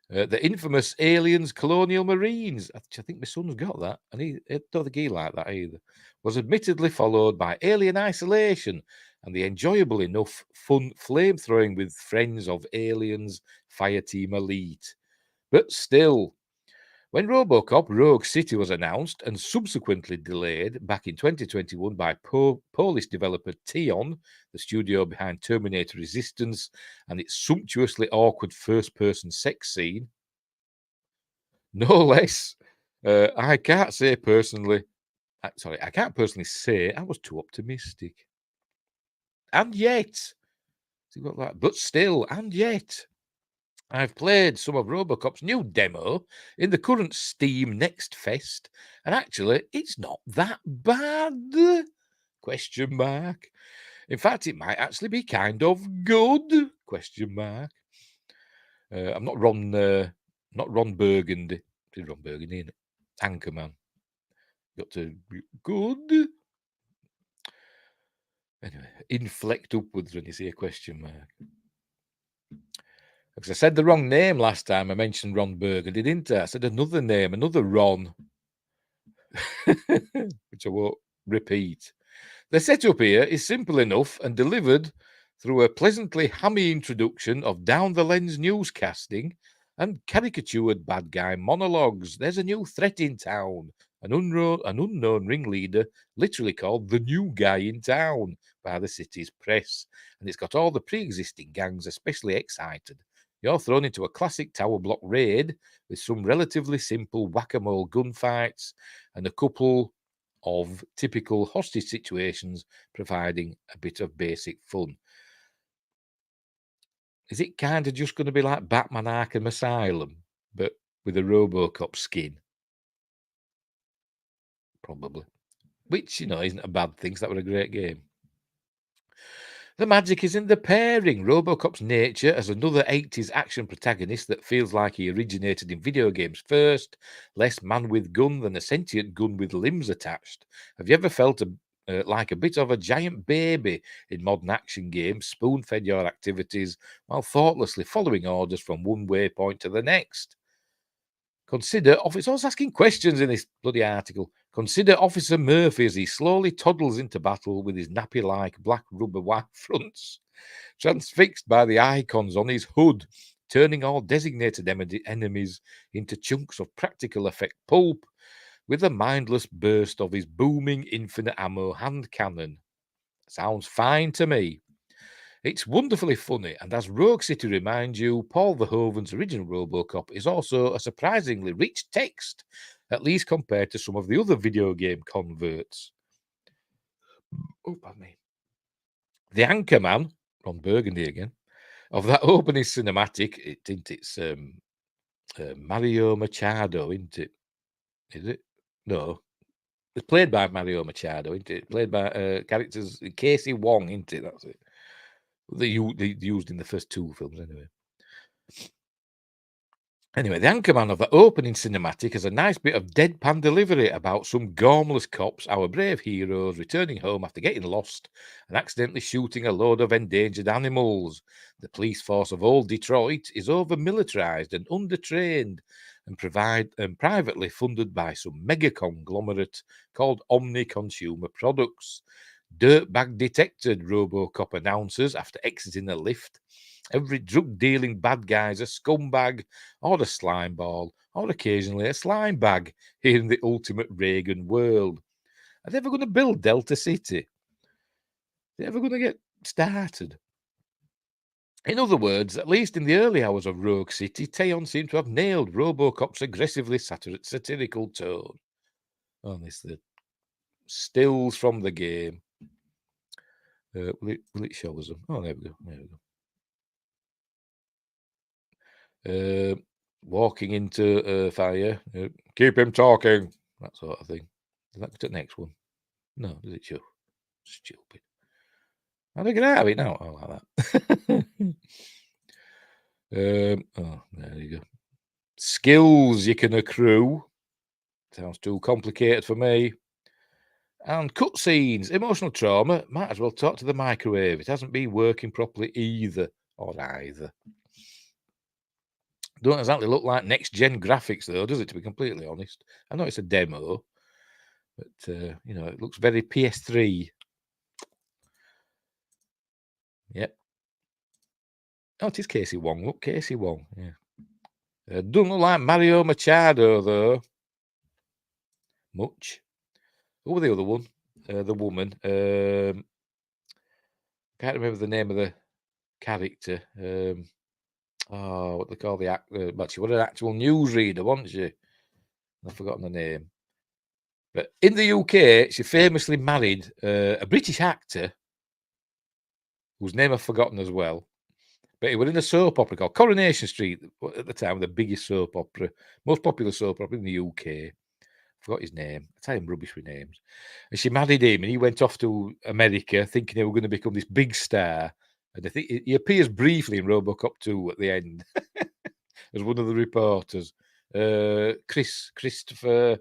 A: The infamous Aliens Colonial Marines, I think my son's got that, and I don't think he liked that either, was admittedly followed by Alien Isolation and the enjoyable enough fun flamethrowing with friends of Aliens Fireteam Elite. But still, when RoboCop Rogue City was announced and subsequently delayed back in 2021 by Polish developer Tion, the studio behind Terminator Resistance and its sumptuously awkward first-person sex scene, no less, I can't personally say I was too optimistic. And yet, but still, and yet, I've played some of RoboCop's new demo in the current Steam Next Fest, and actually, it's not that bad? Question mark. In fact, it might actually be kind of good? Question mark. I'm not Ron Burgundy. It's Ron Burgundy, isn't it? Anchorman. Got to be good. Anyway, inflect upwards when you see a question mark. Because I said the wrong name last time I mentioned Ron Burgundy, didn't I? I said another name, another Ron, which I won't repeat. The setup here is simple enough and delivered through a pleasantly hammy introduction of down-the-lens newscasting and caricatured bad guy monologues. There's a new threat in town, an unknown ringleader, literally called the new guy in town by the city's press, and it's got all the pre-existing gangs especially excited. You're thrown into a classic tower block raid with some relatively simple whack-a-mole gunfights and a couple of typical hostage situations, providing a bit of basic fun. Is it kind of just going to be like Batman Arkham Asylum, but with a RoboCop skin? Probably. Which, isn't a bad thing, 'cause that was a great game. The magic is in the pairing. RoboCop's nature as another 80s action protagonist that feels like he originated in video games first, less man with gun than a sentient gun with limbs attached. Have you ever felt like a bit of a giant baby in modern action games, spoon-fed your activities while thoughtlessly following orders from one waypoint to the next? Consider Officer. I was asking questions in this bloody article. Consider Officer Murphy as he slowly toddles into battle with his nappy-like black rubber white fronts, transfixed by the icons on his hood, turning all designated enemies into chunks of practical effect pulp with a mindless burst of his booming infinite ammo hand cannon. Sounds fine to me. It's wonderfully funny, and as Rogue City reminds you, Paul Verhoeven's original RoboCop is also a surprisingly rich text, at least compared to some of the other video game converts. Oh, pardon me. The Anchorman, Ron Burgundy again, of that opening cinematic, it's Mario Machado, isn't it? Is it? No. It's played by Mario Machado, isn't it? Played by characters Casey Wong, isn't it? That's it. They used in the first 2 films, anyway. Anyway, the anchorman of the opening cinematic has a nice bit of deadpan delivery about some gormless cops, our brave heroes, returning home after getting lost and accidentally shooting a load of endangered animals. The police force of old Detroit is over-militarized and undertrained and privately funded by some mega conglomerate called Omni Consumer Products. Dirtbag detected, RoboCop announces after exiting a lift. Every drug-dealing bad guy's a scumbag, or a slimeball, or occasionally a slime bag here in the ultimate Reagan world. Are they ever going to build Delta City? Are they ever going to get started? In other words, at least in the early hours of Rogue City, Tayon seemed to have nailed RoboCop's aggressively satirical tone. Honestly, stills from the game. Will it show us them? Oh, there we go. There we go. Walking into fire. Keep him talking. That sort of thing. Does that go to the next one? No, does it show? Stupid. How do I get out of it now? Oh, like that. Oh, there you go. Skills you can accrue. Sounds too complicated for me. And cutscenes. Emotional trauma. Might as well talk to the microwave. It hasn't been working properly either. Or either. Don't exactly look like next-gen graphics, though, does it, to be completely honest? I know it's a demo, but, it looks very PS3. Yep. Oh, it is Casey Wong. Look, Casey Wong. Yeah. Doesn't look like Mario Machado, though. Much. Who was the other one? The woman. Can't remember the name of the character. What they call the actor. But she was an actual newsreader, wasn't she? I've forgotten the name. But in the UK, she famously married a British actor whose name I've forgotten as well. But he was in a soap opera called Coronation Street at the time, the biggest soap opera, most popular soap opera in the UK. Forgot his name. I tell him rubbish with names. And she married him, and he went off to America thinking he was going to become this big star. And I think he appears briefly in RoboCop 2 at the end as one of the reporters. Christopher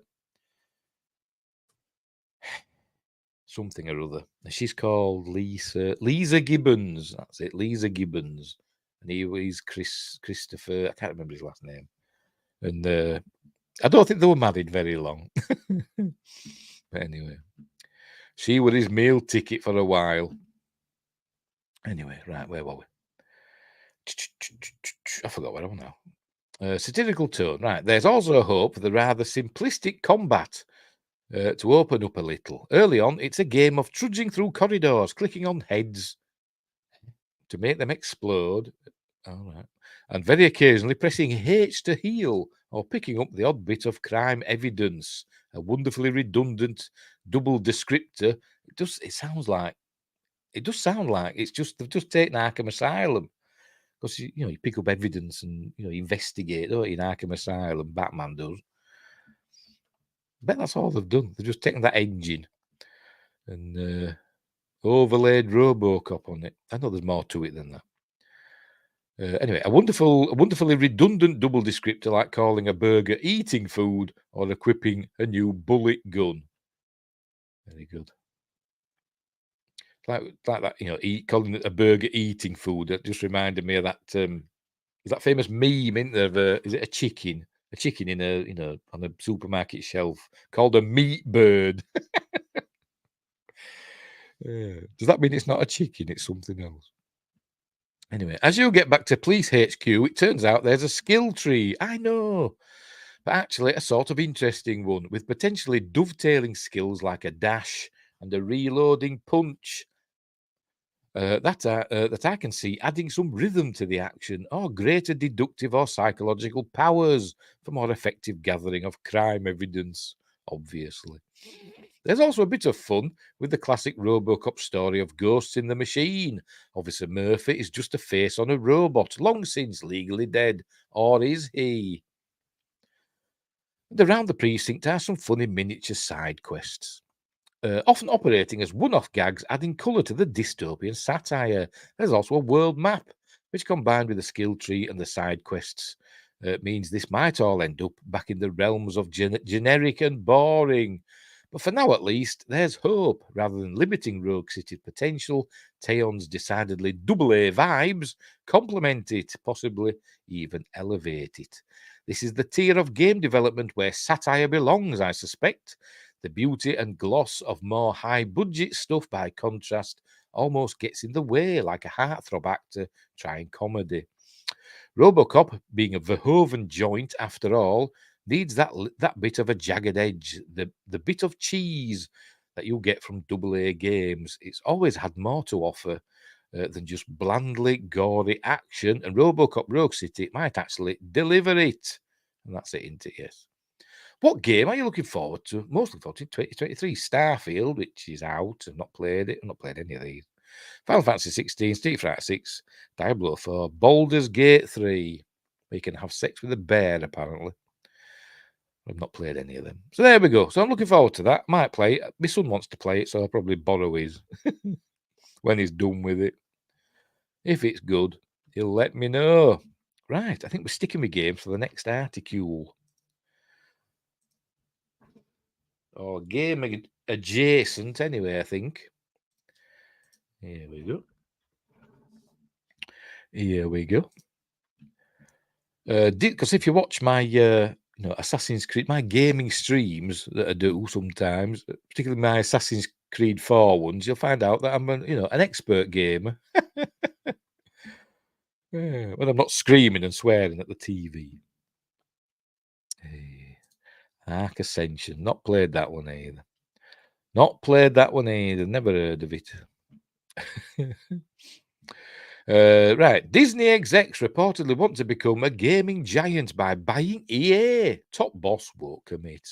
A: something or other. And she's called Lisa Gibbons. That's it, Lisa Gibbons. And he's Christopher. I can't remember his last name. And I don't think they were married very long. But anyway, she was his meal ticket for a while. Anyway, right, where were we? I forgot where I'm now. Satirical tone. Right, there's also a hope for the rather simplistic combat to open up a little. Early on, it's a game of trudging through corridors, clicking on heads to make them explode. All right. And very occasionally pressing H to heal or picking up the odd bit of crime evidence. A wonderfully redundant double descriptor. It does sound like it's just they've just taken Arkham Asylum. Because you pick up evidence and investigate, don't you, in Arkham Asylum, Batman does. I bet that's all they've done. They've just taken that engine and overlaid RoboCop on it. I know there's more to it than that. Anyway, a wonderfully redundant double descriptor, like calling a burger eating food or equipping a new bullet gun. Very good. Like that, calling it a burger eating food. That just reminded me of that. Is that famous meme? Isn't there? Is it a chicken? A chicken in on a supermarket shelf called a meat bird. Does that mean it's not a chicken? It's something else. Anyway, as you get back to Police HQ, it turns out there's a skill tree. I know. But actually a sort of interesting one with potentially dovetailing skills like a dash and a reloading punch. That I can see adding some rhythm to the action or greater deductive or psychological powers for more effective gathering of crime evidence, obviously. There's also a bit of fun with the classic RoboCop story of ghosts in the machine. Officer Murphy is just a face on a robot, long since legally dead. Or is he? And around the precinct are some funny miniature side quests. often operating as one-off gags, adding colour to the dystopian satire. There's also a world map, which combined with the skill tree and the side quests means this might all end up back in the realms of generic and boring. But for now, at least, there's hope. Rather than limiting Rogue City's potential, Teon's decidedly double-A vibes complement it, possibly even elevate it. This is the tier of game development where satire belongs, I suspect. The beauty and gloss of more high-budget stuff, by contrast, almost gets in the way, like a heartthrob actor trying comedy. RoboCop, being a Verhoeven joint after all, needs that bit of a jagged edge, the bit of cheese that you get from AA games. It's always had more to offer than just blandly gory action, and RoboCop Rogue City might actually deliver it. And that's it, isn't it? Yes. What game are you looking forward to? Most looking forward to 2023. Starfield, which is out. I've not played it. I've not played any of these. Final Fantasy 16, Street Fighter 6, Diablo 4, Baldur's Gate 3. Where you can have sex with a bear, apparently. I've not played any of them. So there we go. So I'm looking forward to that. Might play it. My son wants to play it, so I'll probably borrow his when he's done with it. If it's good, he'll let me know. Right, I think we're sticking with games for the next article. Or game adjacent, anyway, I think. Here we go. Here we go. Because if you watch my Assassin's Creed, my gaming streams that I do sometimes, particularly my Assassin's Creed 4 ones, you'll find out that I'm an expert gamer. When I'm not screaming and swearing at the TV. Hey, Ark Ascension, not played that one either. Never heard of it. Right, Disney execs reportedly want to become a gaming giant by buying EA. Top boss won't commit.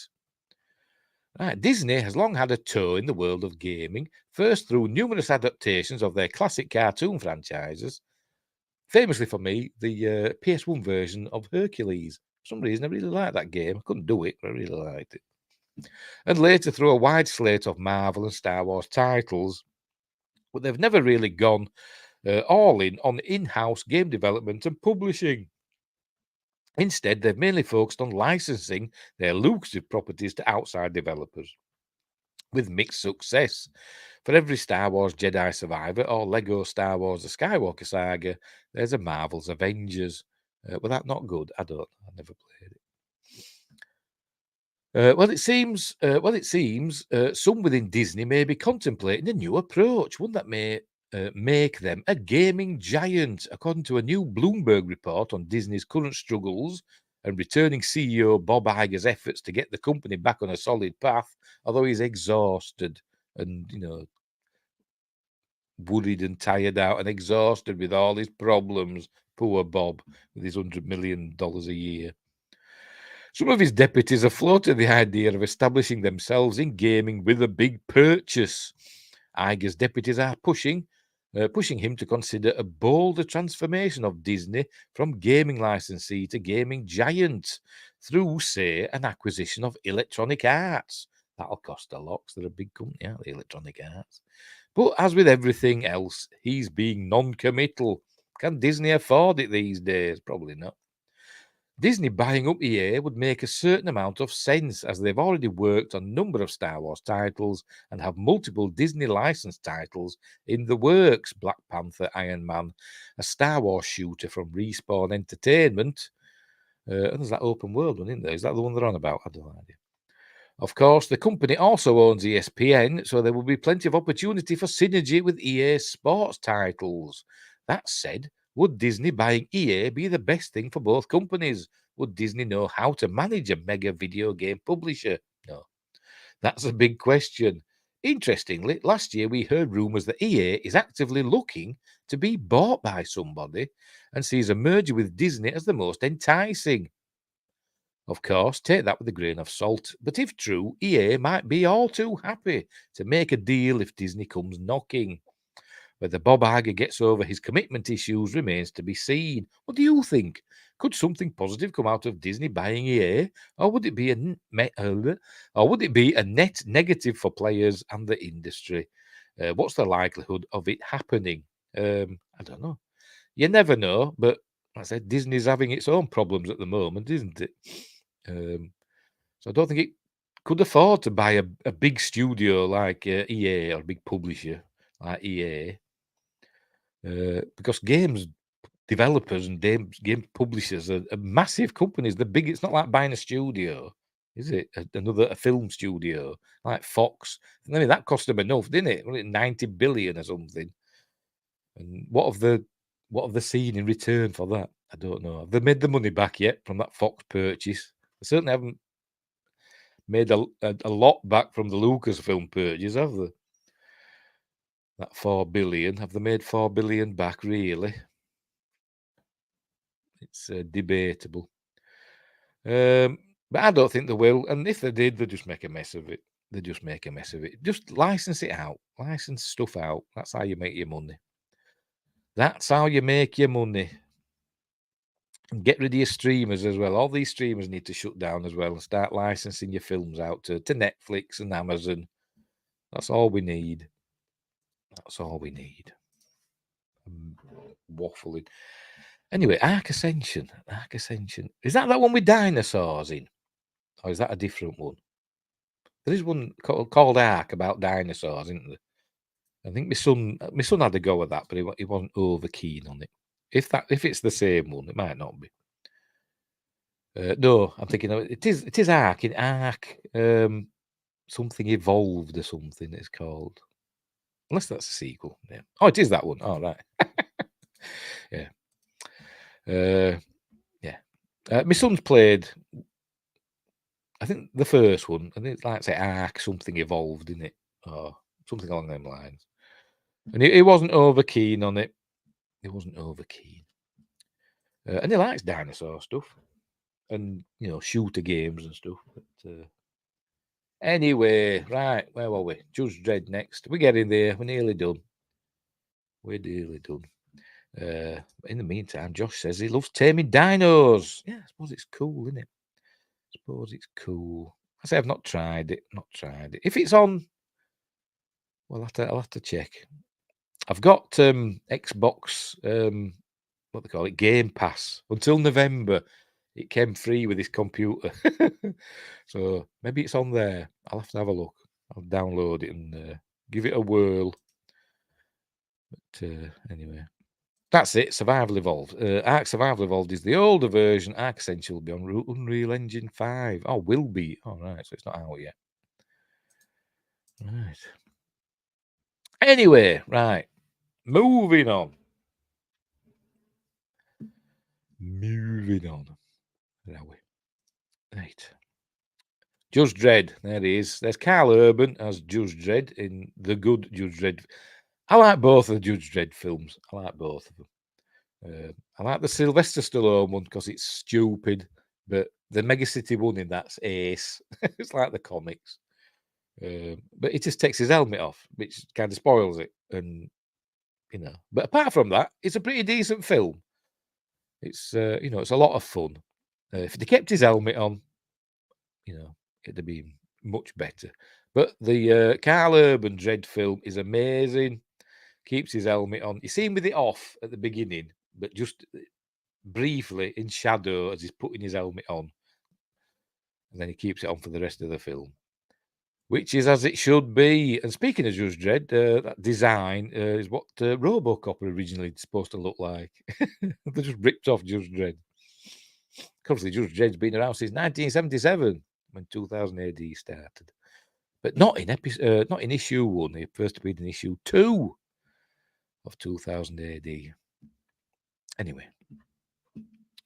A: Right, Disney has long had a toe in the world of gaming, first through numerous adaptations of their classic cartoon franchises. Famously for me, the PS1 version of Hercules. For some reason, I really liked that game. I couldn't do it, but I really liked it. And later through a wide slate of Marvel and Star Wars titles, but they've never really gone all in on in-house game development and publishing. Instead, they've mainly focused on licensing their lucrative properties to outside developers, with mixed success. For every Star Wars Jedi Survivor or Lego Star Wars The Skywalker Saga, there's a Marvel's Avengers. Was that not good? I never played it. Well, it seems some within Disney may be contemplating a new approach, one that may make them a gaming giant, according to a new Bloomberg report on Disney's current struggles and returning CEO Bob Iger's efforts to get the company back on a solid path, although he's exhausted and, worried and tired out and exhausted with all his problems. Poor Bob with his $100 million a year. Some of his deputies have floated the idea of establishing themselves in gaming with a big purchase. Iger's deputies are pushing him to consider a bolder transformation of Disney from gaming licensee to gaming giant through, say, an acquisition of Electronic Arts. That'll cost a lot because they're a big company, aren't they, Electronic Arts? But as with everything else, he's being non-committal. Can Disney afford it these days? Probably not. Disney buying up EA would make a certain amount of sense, as they've already worked on a number of Star Wars titles and have multiple Disney licensed titles in the works. Black Panther, Iron Man, a Star Wars shooter from Respawn Entertainment. And there's that open world one, isn't there? Is that the one they're on about? I don't know. Of course, the company also owns ESPN, so there will be plenty of opportunity for synergy with EA sports titles. That said, would Disney buying EA be the best thing for both companies? Would Disney know how to manage a mega video game publisher? No. That's a big question. Interestingly, last year we heard rumours that EA is actively looking to be bought by somebody and sees a merger with Disney as the most enticing. Of course, take that with a grain of salt, but if true, EA might be all too happy to make a deal if Disney comes knocking. Whether Bob Iger gets over his commitment issues remains to be seen. What do you think? Could something positive come out of Disney buying EA, or would it be a net negative for players and the industry? What's the likelihood of it happening? I don't know. You never know, but like I said, Disney's having its own problems at the moment, isn't it? So I don't think it could afford to buy a big studio like EA or a big publisher like EA, because games developers and game publishers are massive companies. They're big. It's not like buying a studio, is it? A film studio like Fox. I mean, that cost them enough, didn't it? Wasn't it 90 billion or something? And what have they seen in return for that? I don't know. Have they made the money back yet from that Fox purchase? They certainly haven't made a lot back from the Lucasfilm purchase, have they? That 4 billion. Have they made 4 billion back, really? It's debatable. But I don't think they will. And if they did, they just make a mess of it. They just make a mess of it. Just license it out. License stuff out. That's how you make your money. That's how you make your money. And get rid of your streamers as well. All these streamers need to shut down as well and start licensing your films out to Netflix and Amazon. That's all we need. That's all we need. I'm waffling. Anyway, Ark Ascension. Ark Ascension. Is that one with dinosaurs in? Or is that a different one? There is one called Ark about dinosaurs, isn't there? I think my son had a go at that, but he wasn't over keen on it. If it's the same one, it might not be. No, I'm thinking it is Ark in Ark. Something evolved or something. It's called, unless that's a sequel. Yeah. Oh, it is that one. Oh, right. Yeah. Yeah. My son's played, I think, the first one. I think it's like, say, Ark something evolved, in it, or something along them lines. And he wasn't over keen on it. He wasn't over keen. And he likes dinosaur stuff and, shooter games and stuff. But anyway, right, where were we? Judge Dredd next. We're getting there. We're nearly done. In the meantime, Josh says he loves taming dinos. Yeah, I suppose it's cool, isn't it? I suppose it's cool. I say I've not tried it. If it's on, well, I'll have to check. I've got Xbox, what they call it, Game Pass until November. It came free with this computer, so maybe it's on there. I'll have to have a look. I'll download it and give it a whirl. But anyway, that's it. Survival Evolved. Ark Survival Evolved is the older version. Ark Essential will be on Unreal Engine 5. Oh, will be. All right, so it's not out yet. Right. Anyway, right. Moving on. Where are we? Right. Judge Dredd. There he is. There's Carl Urban as Judge Dredd in the good Judge Dredd. I like both of the Judge Dredd films. I like both of them. I like the Sylvester Stallone one because it's stupid, but the Megacity one in that's ace. It's like the comics. But he just takes his helmet off, which kind of spoils it. And, but apart from that, it's a pretty decent film. It's, it's a lot of fun. If he kept his helmet on, it'd have been much better. But the Carl Urban Dredd film is amazing. Keeps his helmet on. You see him with it off at the beginning, but just briefly in shadow as he's putting his helmet on. And then he keeps it on for the rest of the film, which is as it should be. And speaking of Judge Dredd, that design is what RoboCop originally supposed to look like. They just ripped off Judge Dredd. Obviously, Judge Dredd's been around since 1977 when 2000 AD started, but not in issue 1. He first appeared in issue 2 of 2000 AD. Anyway,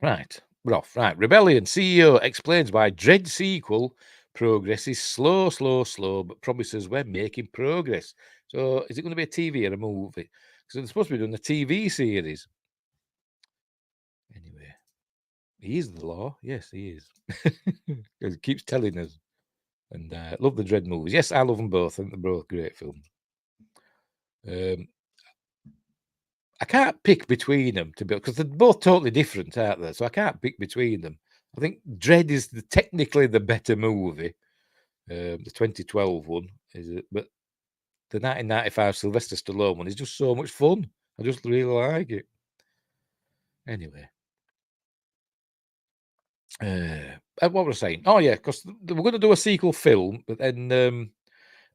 A: right, we're off. Right, Rebellion CEO explains why Dredd sequel progress is slow, but promises we're making progress. So, is it going to be a TV or a movie? Because they're supposed to be doing a TV series. Anyway, he is the law. Yes, he is. He keeps telling us. And love the Dredd movies. Yes, I love them both. I think they're both great films. I can't pick between them because they're both totally different, aren't they? So I can't pick between them. I think Dredd is technically the better movie. The 2012 one is it, but the 1995 Sylvester Stallone one is just so much fun. I just really like it. Anyway, what was I saying? Oh yeah, because they were going to do a sequel film, but then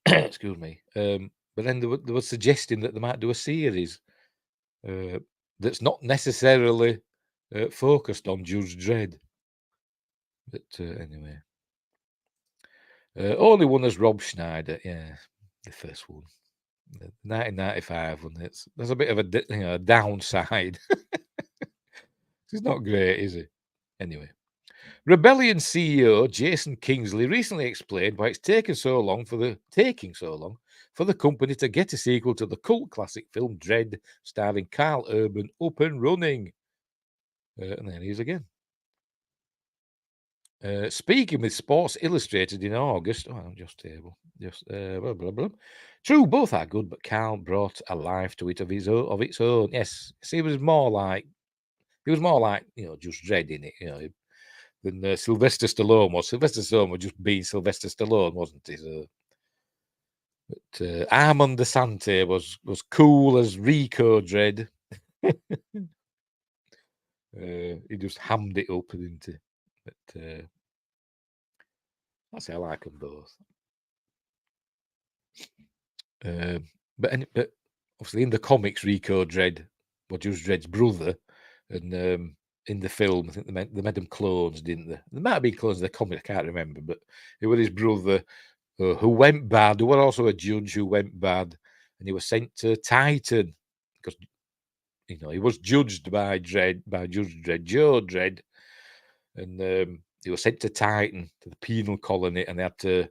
A: excuse me, but then they were suggesting that they might do a series that's not necessarily focused on Judge Dredd. But anyway, only one as Rob Schneider. Yeah, the first one, the 1995 one. There's a bit of a downside. He's not great, is he? Anyway, Rebellion CEO Jason Kingsley recently explained why it's taking so long for the company to get a sequel to the cult classic film Dredd, starring Carl Urban, up and running. And there he is again. Speaking with Sports Illustrated in August, blah, blah, blah. True, both are good, but Carl brought a life to it of its own. Yes, see, he was more like just Dredd in it, than Sylvester Stallone was. Sylvester Stallone was just being Sylvester Stallone, wasn't he? So, but Armand DeSante was cool as Rico Dredd. He just hammed it up, didn't he? But I like them both. But obviously in the comics, Rico Dredd was just Dredd's brother, and in the film, I think they made them clones, didn't they? There might have been clones in the comic, I can't remember, but it was his brother who went bad. There was also a judge who went bad, and he was sent to Titan because he was judged by Judge Dredd, Joe Dredd, and he was sent to Titan, to the penal colony, and they had to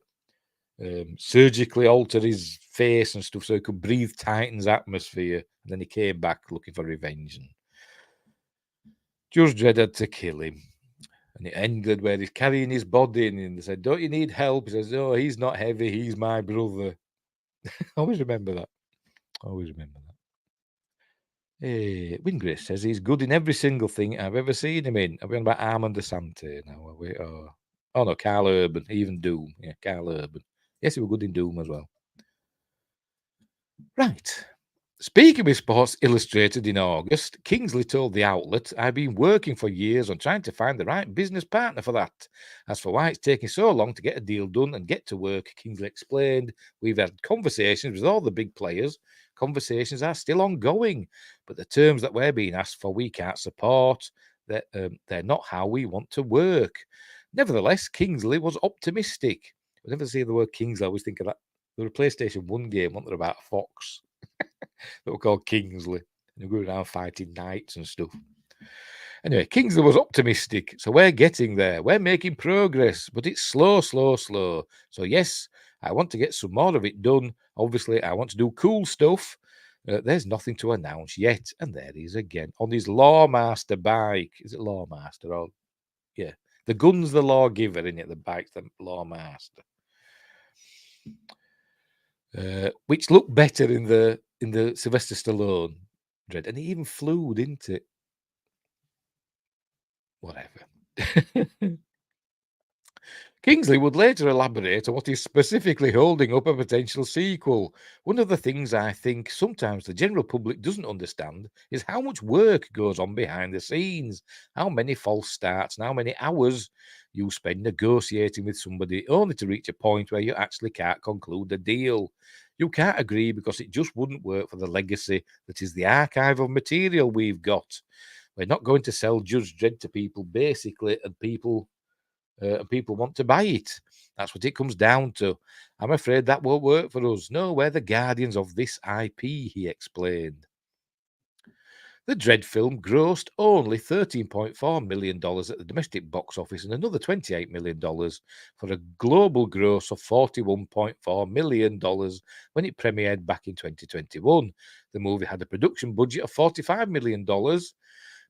A: surgically alter his face and stuff so he could breathe Titan's atmosphere. And then he came back looking for revenge. And Judge Dredd had to kill him. And it ended where he's carrying his body in, and they said, "Don't you need help?" He says, "No, he's not heavy. He's my brother." Always remember that. Always remember that. Hey, Wingris says he's good in every single thing I've ever seen him in. Are we on about Armand DeSante now? Are we? Oh no, Carl Urban, even Doom. Yeah, Carl Urban. Yes, he was good in Doom as well. Right. Speaking with Sports Illustrated in August, Kingsley told the outlet, "I've been working for years on trying to find the right business partner for that. As for why it's taking so long to get a deal done and get to work," Kingsley explained, "we've had conversations with all the big players. Conversations are still ongoing, but the terms that we're being asked for, we can't support. They're not how we want to work." Nevertheless, Kingsley was optimistic. Whenever I see the word Kingsley, I always think of that. There was a PlayStation 1 game, wasn't there, about a fox that were called Kingsley. And they go around fighting knights and stuff. Anyway, Kingsley was optimistic. So we're getting there. We're making progress, but it's slow, slow, slow. So yes, I want to get some more of it done. Obviously, I want to do cool stuff. There's nothing to announce yet. And there he is again on his Lawmaster bike. Is it Lawmaster? Or yeah. The gun's the lawgiver, in it. The bike's the Lawmaster. Which looked better in the Sylvester Stallone Dredd, and he even flew, didn't it? Whatever. Kingsley would later elaborate on what is specifically holding up a potential sequel. "One of the things I think sometimes the general public doesn't understand is how much work goes on behind the scenes, how many false starts, and how many hours you spend negotiating with somebody only to reach a point where you actually can't conclude a deal. You can't agree because it just wouldn't work for the legacy that is the archive of material we've got. We're not going to sell Judge Dredd to people, basically, and people want to buy it. That's what it comes down to. I'm afraid that won't work for us. No, we're the guardians of this IP," he explained. The Dredd film grossed only $13.4 million at the domestic box office and another $28 million for a global gross of $41.4 million when it premiered back in 2021. The movie had a production budget of $45 million,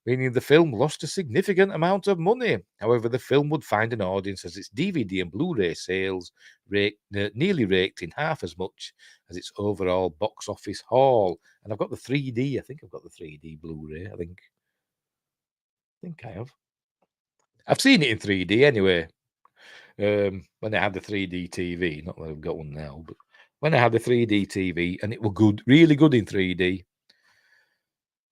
A: meaning the film lost a significant amount of money. However, the film would find an audience as its DVD and Blu-ray sales nearly raked in half as much as its overall box office haul. And I've got the 3D. I think I've got the 3D Blu-ray. I think I have. I've seen it in 3D anyway. When I had the 3D TV, not that I've got one now, but when I had the 3D TV, and it was good, really good in 3D.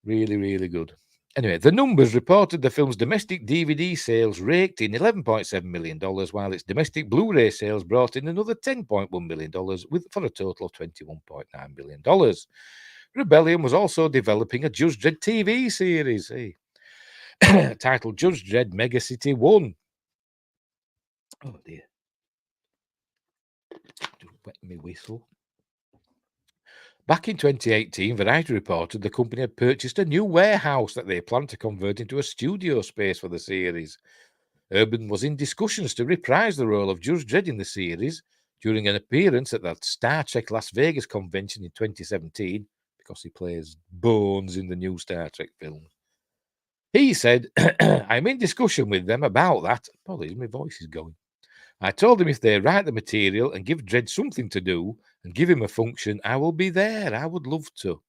A: Really, really good. Anyway, the numbers reported the film's domestic DVD sales raked in $11.7 million, while its domestic Blu-ray sales brought in another $10.1 million, for a total of $21.9 million. Rebellion was also developing a Judge Dredd TV series, titled Judge Dredd Mega City 1. Oh dear. Wet me whistle. Back in 2018, Variety reported the company had purchased a new warehouse that they planned to convert into a studio space for the series. Urban was in discussions to reprise the role of Judge Dredd in the series during an appearance at the Star Trek Las Vegas convention in 2017, because he plays Bones in the new Star Trek film. He said, I'm in discussion with them about that. Apologies, my voice is going. I told him if they write the material and give Dredd something to do and give him a function, I will be there. I would love to.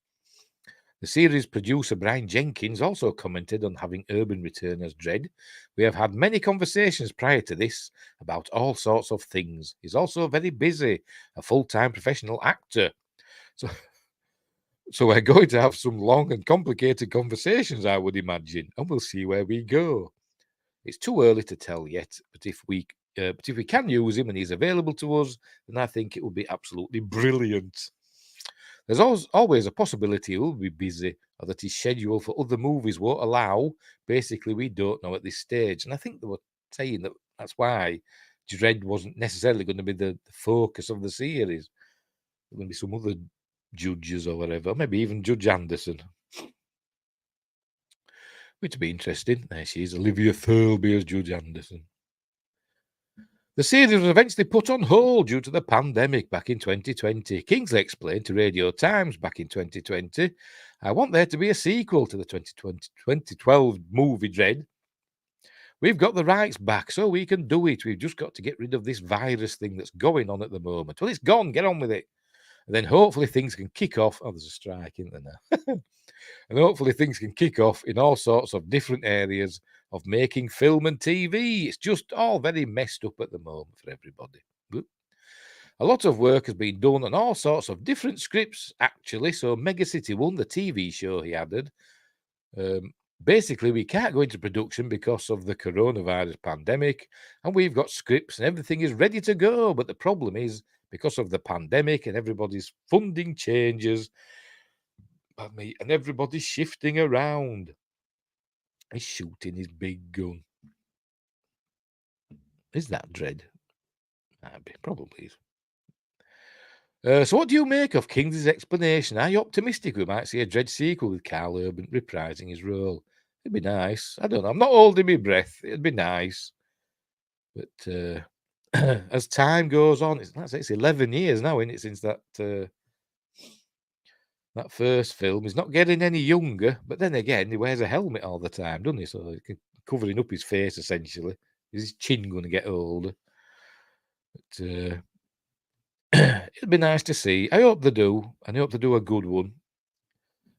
A: The series producer Brian Jenkins also commented on having Urban return as Dredd. We have had many conversations prior to this about all sorts of things. He's also very busy, a full-time professional actor. So we're going to have some long and complicated conversations, I would imagine, and we'll see where we go. It's too early to tell yet, but if we can use him and he's available to us, then I think it will be absolutely brilliant. There's always a possibility he will be busy or that his schedule for other movies won't allow. Basically, we don't know at this stage. And I think they were saying that that's why Dredd wasn't necessarily going to be the focus of the series. There going to be some other judges or whatever, maybe even Judge Anderson. Which would be interesting. There she is, Olivia Thirlby as Judge Anderson. The series was eventually put on hold due to the pandemic back in 2020. Kingsley explained to Radio Times back in 2020, I want there to be a sequel to the 2012 movie Dredd. We've got the rights back, so we can do it. We've just got to get rid of this virus thing that's going on at the moment. Well, it's gone. Get on with it. And then hopefully things can kick off. Oh, there's a strike, isn't there now? And hopefully things can kick off in all sorts of different areas of making film and TV. It's just all very messed up at the moment for everybody. But a lot of work has been done on all sorts of different scripts, actually. So Mega City 1, the TV show, he added. Basically, we can't go into production because of the coronavirus pandemic, and we've got scripts and everything is ready to go. But the problem is, because of the pandemic and everybody's funding changes, and everybody's shifting around. He's shooting his big gun. Is that Dredd? Probably is. So what do you make of Kingsley's explanation? Are you optimistic we might see a Dredd sequel with Carl Urban reprising his role? It'd be nice. I don't know. I'm not holding my breath. It'd be nice. But as time goes on, it's 11 years now, isn't it, since that first film. He's not getting any younger, but then again, he wears a helmet all the time, doesn't he? So he's covering up his face, essentially. Is his chin going to get older? But it'd be nice to see. I hope they do. And I hope they do a good one.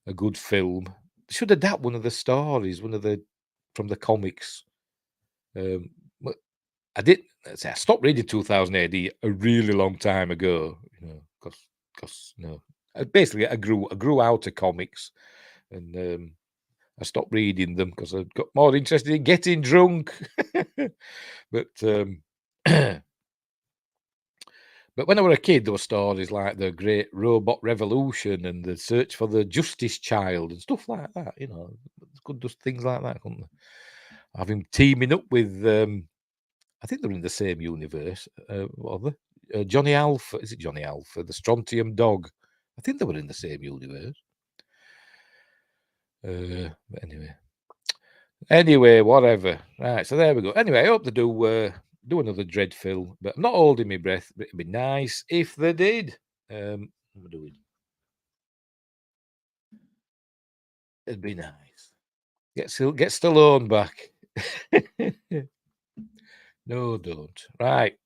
A: A good film. They should adapt one of the stories, from the comics. I stopped reading 2000 AD a really long time ago, because basically I grew out of comics, and I stopped reading them because I got more interested in getting drunk. But but when I was a kid, there were stories like the Great Robot Revolution and the Search for the Justice Child and stuff like that. Could do things like that, couldn't they? Have him teaming up with, I think they're in the same universe. What are they? Johnny Alpha. Is it Johnny Alpha? The Strontium Dog. I think they were in the same universe. Anyway, whatever. Right, so there we go. Anyway, I hope they do another Dredd film, but I'm not holding my breath. But it'd be nice if they did. What am I doing? It'd be nice. Get Stallone back. No, don't. Right.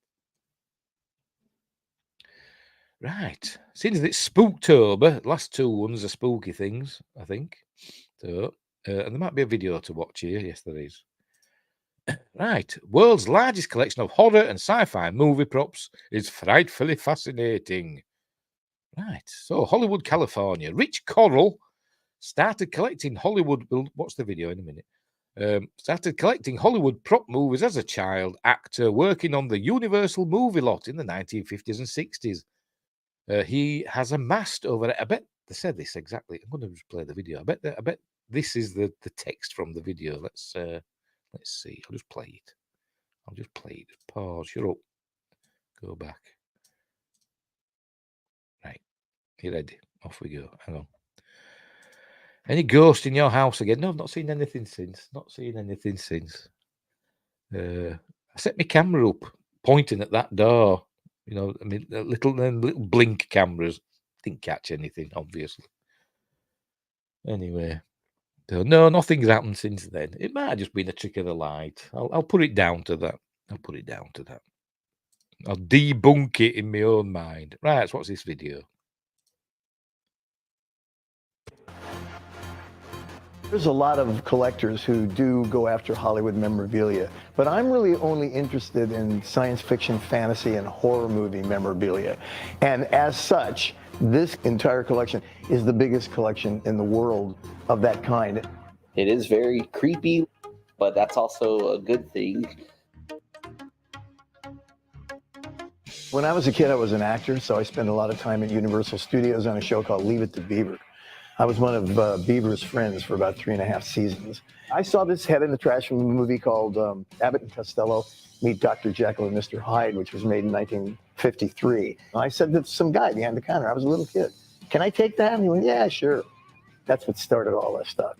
A: Seems that it's Spooktober. Last two ones are spooky things, I think. So, and there might be a video to watch here. Yes, there is. Right. World's largest collection of horror and sci-fi movie props is frightfully fascinating. Right. So, Hollywood, California. Rich Coral started collecting Hollywood. We'll watch the video in a minute. Started collecting Hollywood prop movies as a child actor, working on the Universal movie lot in the 1950s and 60s. He has amassed over. I bet they said this exactly. I'm going to just play the video. I bet this is the text from the video. Let's see. I'll just play it. Pause. Shut up. Go back. Right. You ready? Off we go. Hang on. Any ghost in your house again? No, I've not seen anything since. I set my camera up, pointing at that door. You know, I mean, little blink cameras. Didn't catch anything, obviously. Anyway, so no, nothing's happened since then. It might have just been a trick of the light. I'll put it down to that. I'll debunk it in my own mind. Right, so what's this video?
B: There's a lot of collectors who do go after Hollywood memorabilia, but I'm really only interested in science fiction, fantasy, and horror movie memorabilia. And as such, this entire collection is the biggest collection in the world of that kind.
C: It is very creepy, but that's also a good thing.
B: When I was a kid, I was an actor, so I spent a lot of time at Universal Studios on a show called Leave It to Beaver. I was one of Beaver's friends for about 3.5 seasons. I saw this head in the trash from a movie called Abbott and Costello Meet Dr. Jekyll and Mr. Hyde, which was made in 1953. I said to some guy behind the counter, I was a little kid, "Can I take that?" And he went, "Yeah, sure." That's what started all this stuff.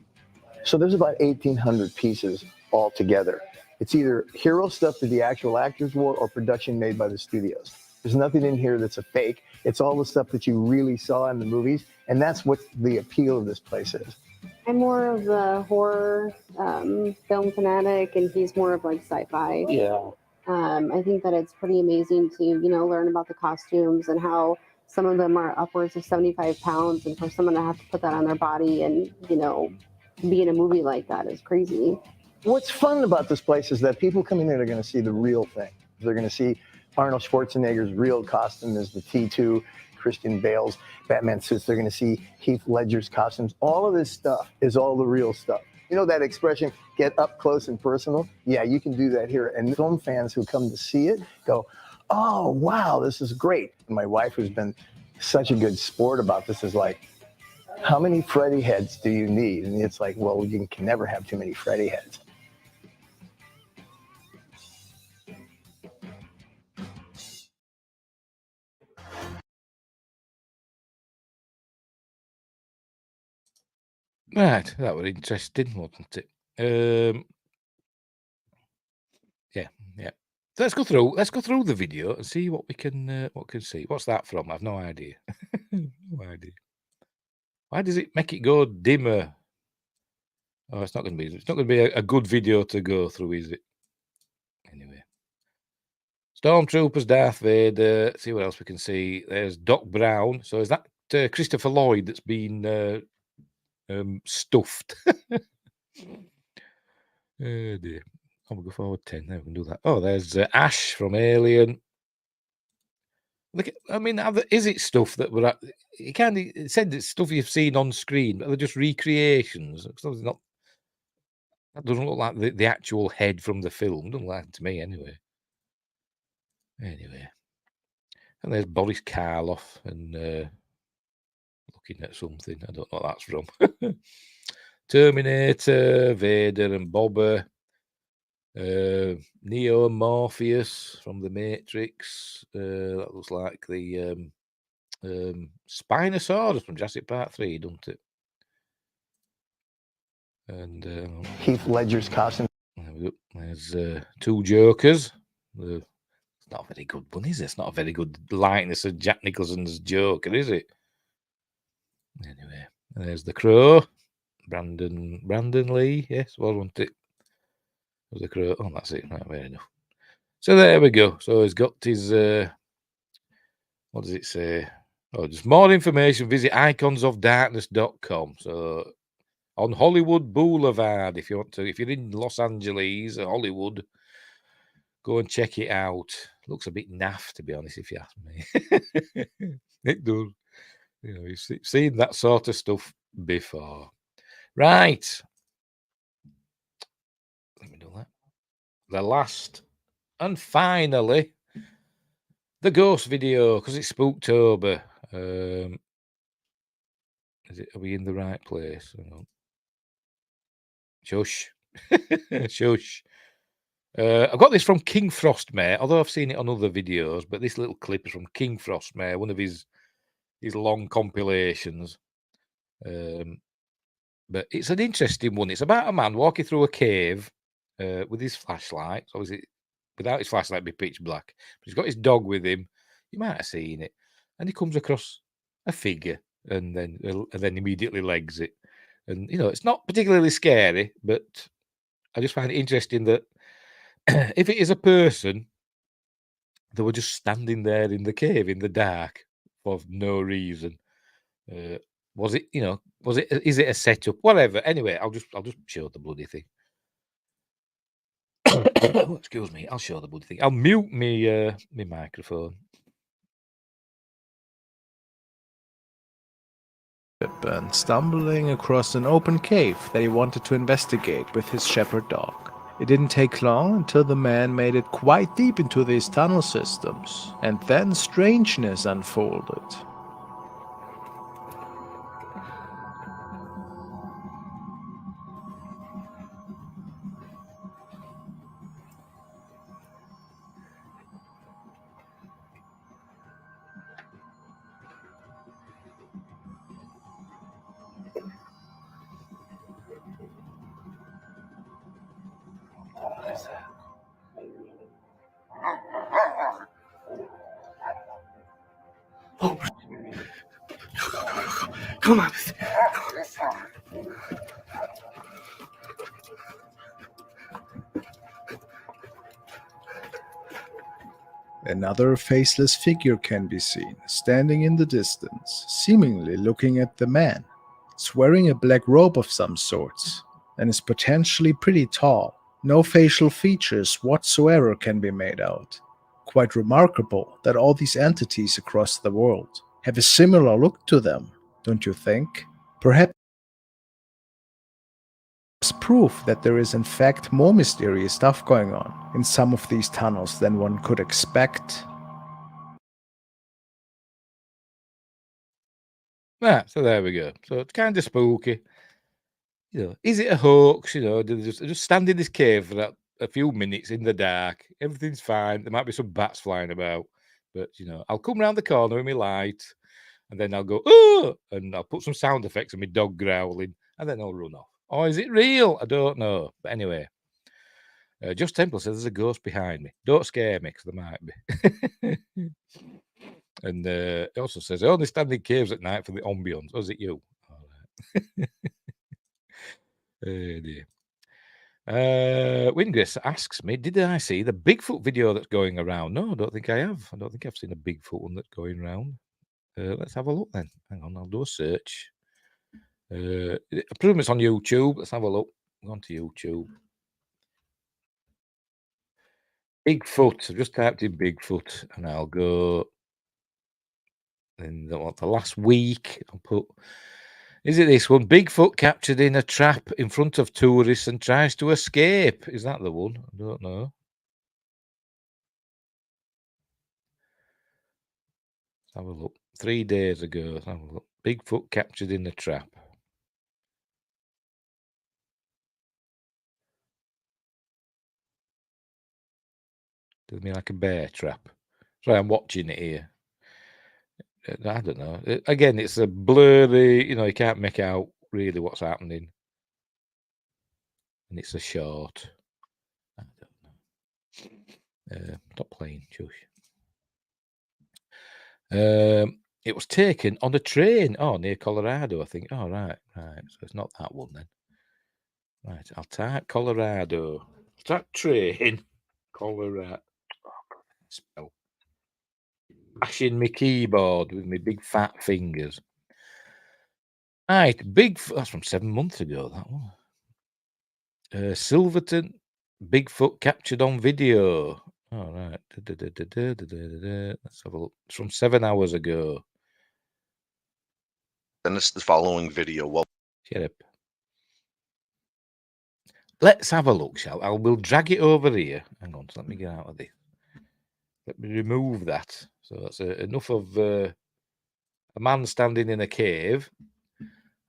B: So there's about 1,800 pieces all together. It's either hero stuff that the actual actors wore or production made by the studios. There's nothing in here that's a fake. It's all the stuff that you really saw in the movies, and that's what the appeal of this place is.
D: I'm more of a horror film fanatic, and he's more of like sci-fi.
C: Yeah.
D: I think that it's pretty amazing to, learn about the costumes and how some of them are upwards of 75 pounds, and for someone to have to put that on their body and, be in a movie like that is crazy.
B: What's fun about this place is that people coming in are going to see the real thing. They're going to see Arnold Schwarzenegger's real costume as the T2, Christian Bale's Batman suits. They're going to see Heath Ledger's costumes. All of this stuff is all the real stuff. You know that expression, get up close and personal? Yeah, you can do that here. And film fans who come to see it go, "Oh, wow, this is great." And my wife, who's been such a good sport about this, is like, "How many Freddy heads do you need?" And it's like, well, you can never have too many Freddy heads.
A: Right, that was interesting, wasn't it? Yeah. So let's go through the video and see what we can see. What's that from? I've no idea. No idea. Why does it make it go dimmer? Oh, it's not going to be a good video to go through, is it? Anyway. Stormtroopers, Darth Vader. See what else we can see. There's Doc Brown. So is that Christopher Lloyd that's been stuffed? Oh dear. Oh, we'll go forward 10. There we can do that. Oh, there's Ash from Alien. Look, is it stuff that we're at? It said it's stuff you've seen on screen, but they're just recreations. That doesn't look like the actual head from the film. Doesn't look like it to me anyway. And there's Boris Karloff and looking at something. I don't know what that's from. Terminator, Vader and Boba. Neo and Morpheus from the Matrix. That looks like the Spinosaurus from Jurassic Park 3, doesn't it? And
B: Heath Ledger's costume.
A: There we go. There's two Jokers. It's not a very good one, is it? It's not a very good likeness of Jack Nicholson's Joker, is it? Anyway, there's the Crow. Brandon Lee, yes, wasn't it? Was the crow? Oh, that's it. Right, fair enough. So there we go. So he's got his. What does it say? Oh, just more information. Visit iconsofdarkness.com. So on Hollywood Boulevard, if you're in Los Angeles or Hollywood, go and check it out. Looks a bit naff, to be honest, if you ask me. It does. You've seen that sort of stuff before. Right. Let me do that. The last and finally, the ghost video, because it's Spooktober. Are we in the right place? Hang on. Shush. Shush. I've got this from King Frostmare, although I've seen it on other videos, but this little clip is from King Frostmare, one of his long compilations. But it's an interesting one. It's about a man walking through a cave with his flashlight. Obviously, without his flashlight, it'd be pitch black. But he's got his dog with him. You might have seen it. And he comes across a figure and then immediately legs it. And, it's not particularly scary, but I just find it interesting that if it is a person, they were just standing there in the cave in the dark for no reason. Was it, is it a setup? Whatever. Anyway, I'll just show the bloody thing. Oh, excuse me. I'll show the bloody thing. I'll mute me microphone.
E: And stumbling across an open cave that he wanted to investigate with his shepherd dog. It didn't take long until the man made it quite deep into these tunnel systems, and then strangeness unfolded.
B: Oh, come on.
E: Another faceless figure can be seen, standing in the distance, seemingly looking at the man. It's wearing a black robe of some sorts, and is potentially pretty tall. No facial features whatsoever can be made out. Quite remarkable that all these entities across the world have a similar look to them, don't you think? Perhaps proof that there is in fact more mysterious stuff going on in some of these tunnels than one could expect.
A: Right, so there we go. So it's kind of spooky. Is it a hoax? They just stand in this cave for a few minutes in the dark. Everything's fine. There might be some bats flying about, but I'll come round the corner with my light, and then I'll go, oh, and I'll put some sound effects of my dog growling, and then I'll run off. Or is it real? I don't know. But anyway, Just Temple says there's a ghost behind me. Don't scare me, because there might be. And it also says, I only stand in caves at night for the ambience. Oh, is it you? All right. Oh, dear. Wingrace asks me, did I see the Bigfoot video that's going around? No, I don't think I have. I don't think I've seen a Bigfoot one that's going around. Let's have a look then. Hang on, I'll do a search. I presume it's on YouTube. Let's have a look. Go on to YouTube. Bigfoot. I've just typed in Bigfoot, and I'll go in the last week. I'll put. Is it this one? Bigfoot captured in a trap in front of tourists and tries to escape. Is that the one? I don't know. Let's have a look. 3 days ago. Let's have a look. Bigfoot captured in a trap. Does it mean like a bear trap? Sorry, I'm watching it here. I don't know. Again, it's a blurry, you can't make out really what's happening. And it's a short. I don't know. Stop playing, shush. It was taken on a train. Oh, near Colorado, I think. Oh, right. So it's not that one then. Right, I'll type Colorado. Type train. Colorado. Spell. Bashing my keyboard with my big fat fingers. Right, Bigfoot. That's from 7 months ago, that one. Silverton. Bigfoot captured on video. All right. Let's have a look. It's from 7 hours ago.
F: Send us the following video. Well,
A: Shut up. Let's have a look, shall I? We'll drag it over here. Hang on, let me get out of this. Let me remove that. So that's enough of a man standing in a cave.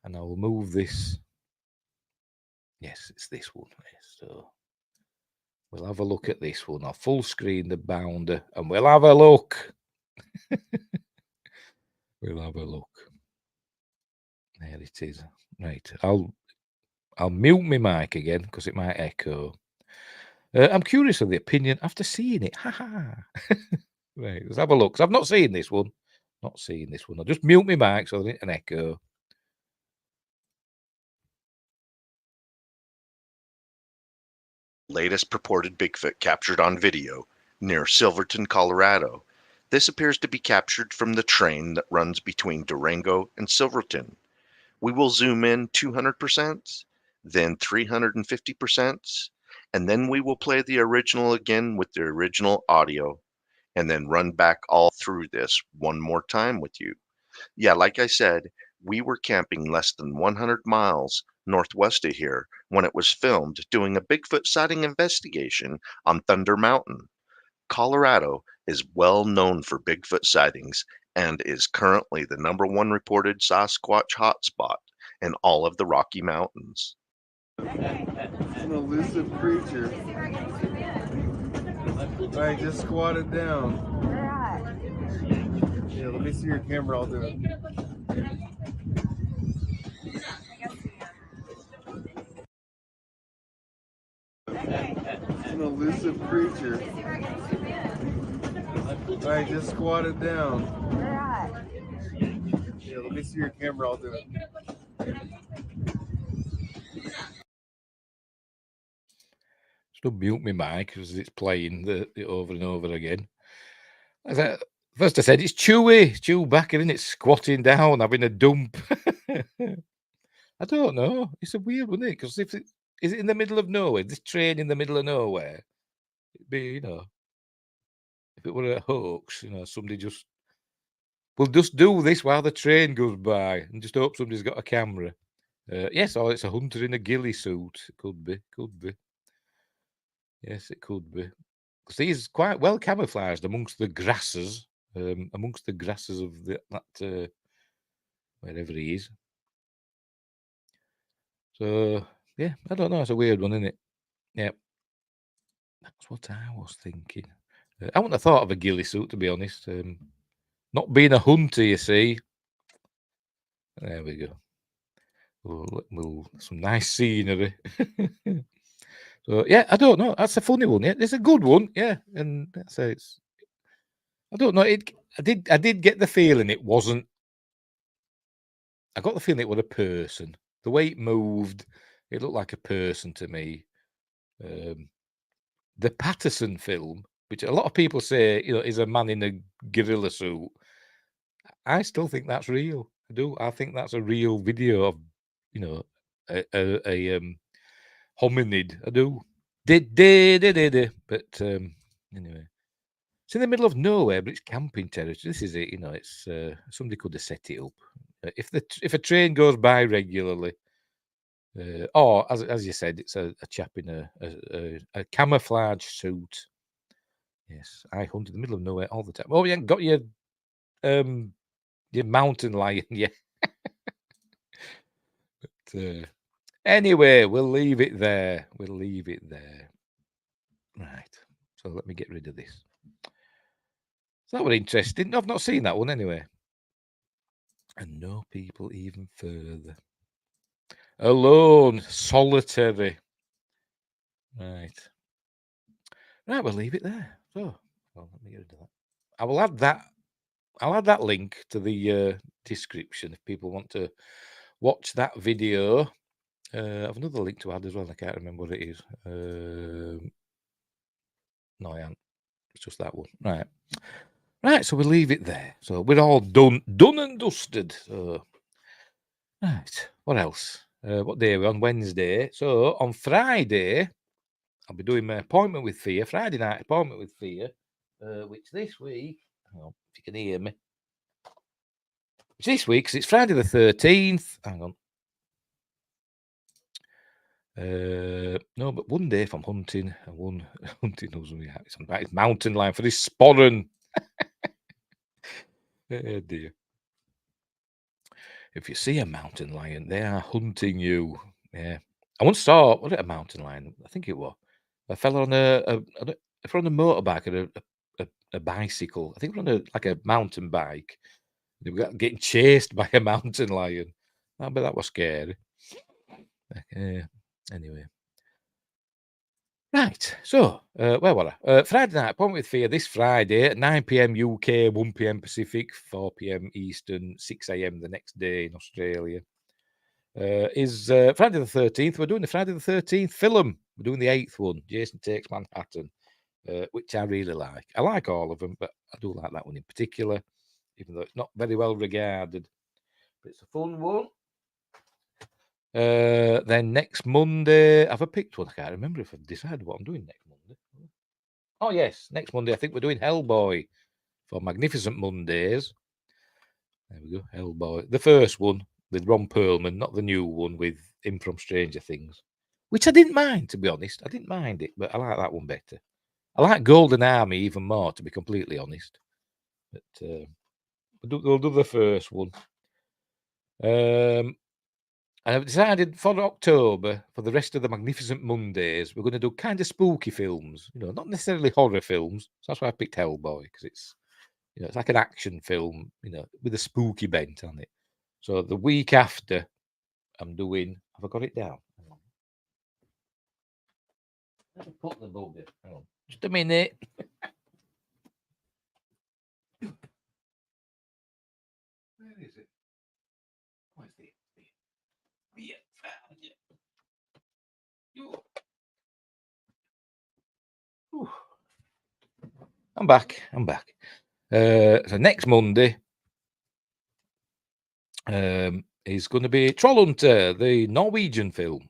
A: And I will move this. Yes, it's this one. So we'll have a look at this one. I'll full screen the bounder and we'll have a look. We'll have a look. There it is. Right. I'll mute my mic again because it might echo. I'm curious of the opinion after seeing it. Ha ha. Right, let's have a look. 'Cause I've not seen this one. Not seen this one. I'll just mute my mic so there's an echo.
F: latest purported Bigfoot captured on video near Silverton, Colorado. This appears to be captured from the train that runs between Durango and Silverton. We will zoom in 200%, then 350%, and then we will play the original again with the original audio, and then run back all through this one more time with you. Yeah, like I said, we were camping less than 100 miles northwest of here when it was filmed doing a Bigfoot sighting investigation on Thunder Mountain. Colorado is well known for Bigfoot sightings and is currently the #1 reported Sasquatch hotspot in all of the Rocky Mountains.
G: It's an elusive creature. Alright, just squat it down. Yeah, let me see your camera, I'll do it. It's an elusive creature. Alright, just squat it down. Yeah, let me see your camera, I'll do it.
A: Still mute my mic because it's playing it over and over again. First I said it's Chewy, Chewbacca, isn't it? Squatting down, having a dump. I don't know. It's a weird one, isn't it? Because is it in the middle of nowhere? This train in the middle of nowhere? It'd be, if it were a hoax, somebody we'll just do this while the train goes by and just hope somebody's got a camera. Yes, or it's a hunter in a ghillie suit. It could be. Yes, it could be. Because he's quite well camouflaged amongst the grasses, of that wherever he is. So yeah, I don't know. It's a weird one, isn't it? Yeah, that's what I was thinking. I wouldn't have thought of a ghillie suit, to be honest. Not being a hunter, you see. There we go. Some nice scenery. So yeah, I don't know. That's a funny one. Yeah, it's a good one. Yeah, and so it's. I don't know. I did get the feeling it wasn't. I got the feeling it was a person. The way it moved, it looked like a person to me. The Patterson film, which a lot of people say, is a man in a gorilla suit. I still think that's real. I do. I think that's a real video of, a hominid. I do. But anyway, it's in the middle of nowhere, but it's camping territory. This is it. It's somebody could have set it up. If a train goes by regularly, or as you said, it's a chap in a camouflage suit. Yes, I hunt in the middle of nowhere all the time. Oh, you haven't got your mountain lion yet. But anyway, we'll leave it there. Right. So let me get rid of this. So that was interesting. I've not seen that one anyway. And no people even further. Alone, solitary. Right, we'll leave it there. So, let me get rid of that. I will add that I'll add that link to the description if people want to watch that video. I've another link to add as well. I can't remember what it is. No, I haven't. It's just that one. Right. Right, so we'll leave it there. So we're all done and dusted. So, right, what else? What day are we on? Wednesday. So on Friday, I'll be doing my appointment with Thea, Friday night appointment with Thea, which this week, hang on, if you can hear me, which this week, 'cause it's Friday the 13th, hang on. No, but one day if I'm hunting, and one hunting knows me out. It's mountain lion for this sporran. Oh dear. If you see a mountain lion, they are hunting you. Yeah. I once saw, was it a mountain lion? I think it was. A fella on a motorbike or a bicycle. I think we're on like a mountain bike. They were getting chased by a mountain lion. I bet that was scary. Anyway. Right. So, where were I? Friday night appointment with Thea this Friday at 9 p.m. UK, 1 p.m. Pacific, 4 p.m. Eastern, 6 a.m. the next day in Australia. Is Friday the 13th. We're doing the Friday the 13th film. We're doing the 8th one, Jason Takes Manhattan, which I really like. I like all of them, but I do like that one in particular, even though it's not very well regarded. But it's a fun one. Then next Monday, have I picked one? I can't remember if I've decided what I'm doing next Monday. Oh, yes, next Monday, I think we're doing Hellboy for Magnificent Mondays. There we go, Hellboy. The first one with Ron Perlman, not the new one with him from Stranger Things, which I didn't mind, to be honest. I didn't mind it, but I like that one better. I like Golden Army even more, to be completely honest. But we'll do the first one. And I've decided for October, for the rest of the Magnificent Mondays, we're going to do kind of spooky films. Not necessarily horror films. So that's why I picked Hellboy, because it's, it's like an action film, with a spooky bent on it. So the week after, I'm doing. Have I got it down? Let me put the book there. Hang on. Just a minute. Where is it? Where's the? Yeah, found it. I'm back. So next Monday is going to be Trollhunter, the Norwegian film.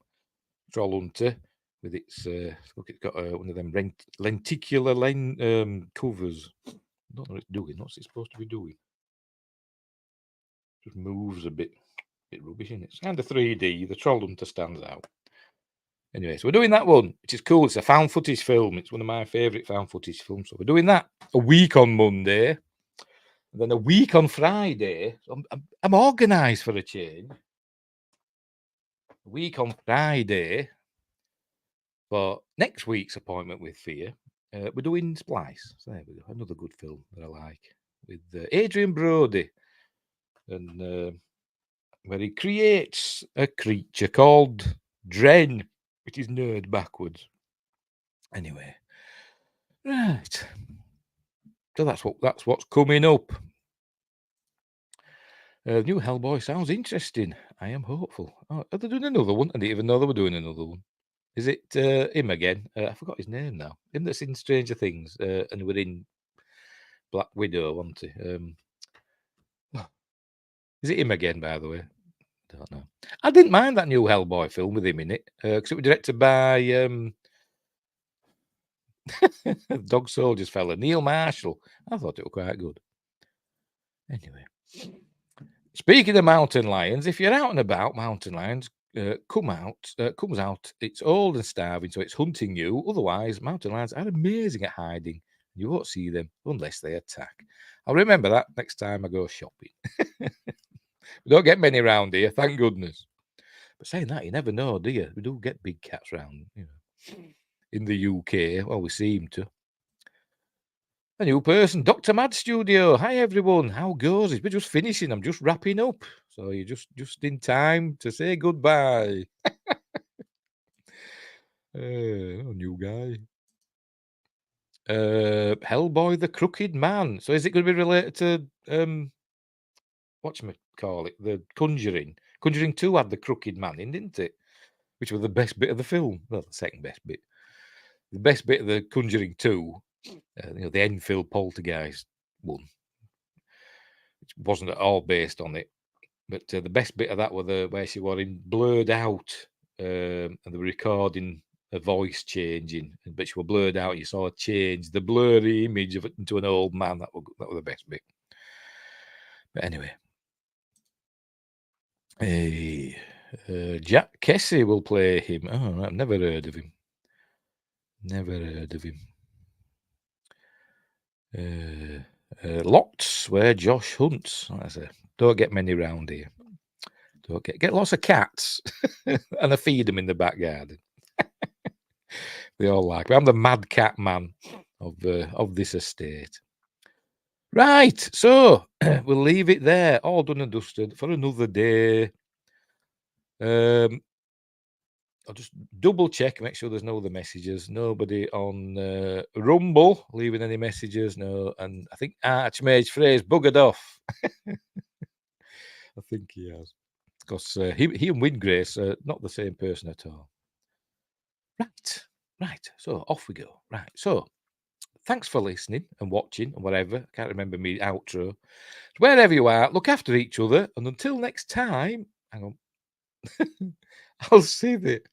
A: Trollhunter with its look, it's got one of them lenticular covers. I don't know what it's doing. What's it supposed to be doing? Just moves a bit rubbish, isn't it? It's kind of 3D. The Trollhunter stands out. Anyway, so we're doing that one, which is cool. It's a found footage film. It's one of my favourite found footage films. So we're doing that a week on Monday, and then a week on Friday. So I'm organised for a change. A week on Friday for next week's appointment with Fear. We're doing Splice. So there we go. Another good film that I like with Adrian Brody, and where he creates a creature called Dredd, which is nerd backwards. Anyway, right. So that's what's coming up. New Hellboy sounds interesting. I am hopeful. Oh, are they doing another one? I didn't even know they were doing another one. Is it him again? I forgot his name now. Him that's in Stranger Things, and we're in Black Widow, wasn't he? Is it him again, by the way? Don't know. I didn't mind that new Hellboy film with him in it, because it was directed by Dog Soldiers fella, Neil Marshall. I thought it was quite good. Anyway, speaking of mountain lions, if you're out and about, mountain lions comes out. It's old and starving, so it's hunting you. Otherwise, mountain lions are amazing at hiding. You won't see them unless they attack. I'll remember that next time I go shopping. We don't get many around here, thank goodness. But saying that, you never know, do you? We do get big cats around, in the UK. Well, we seem to. A new person, Dr. Mad Studio. Hi, everyone. How goes it? We're just finishing. I'm just wrapping up. So you're just in time to say goodbye. New guy. Hellboy the Crooked Man. So is it going to be related to whatchamacallit, the Conjuring? Conjuring 2 had the Crooked Man in, didn't it? Which was the best bit of the film. Well, the second best bit. The best bit of the Conjuring 2, the Enfield poltergeist one, which wasn't at all based on it. But the best bit of that was where she was in blurred out, and they were recording a voice changing, but she was blurred out. You saw her change the blurry image of it into an old man. That was the best bit. But anyway, Jack Kessie will play him. Oh, I've never heard of him. Lots where Josh hunts. Like I say, don't get many round here. Don't get lots of cats, and I feed them in the back garden. They all like me. I'm the mad cat man of this estate. Right, so we'll leave it there, all done and dusted for another day. I'll just double check, make sure there's no other messages. Nobody on Rumble leaving any messages. No, and I think Archmage Frey's buggered off. I think he has, because he and Windgrace are not the same person at all. Right. So off we go. Right. So thanks for listening and watching and whatever. I can't remember me outro. Wherever you are, look after each other, and until next time, hang on. I'll see it.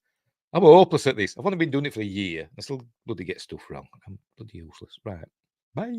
A: I'm hopeless at this. I've only been doing it for a year. I still bloody get stuff wrong. I'm bloody useless. Right. Bye.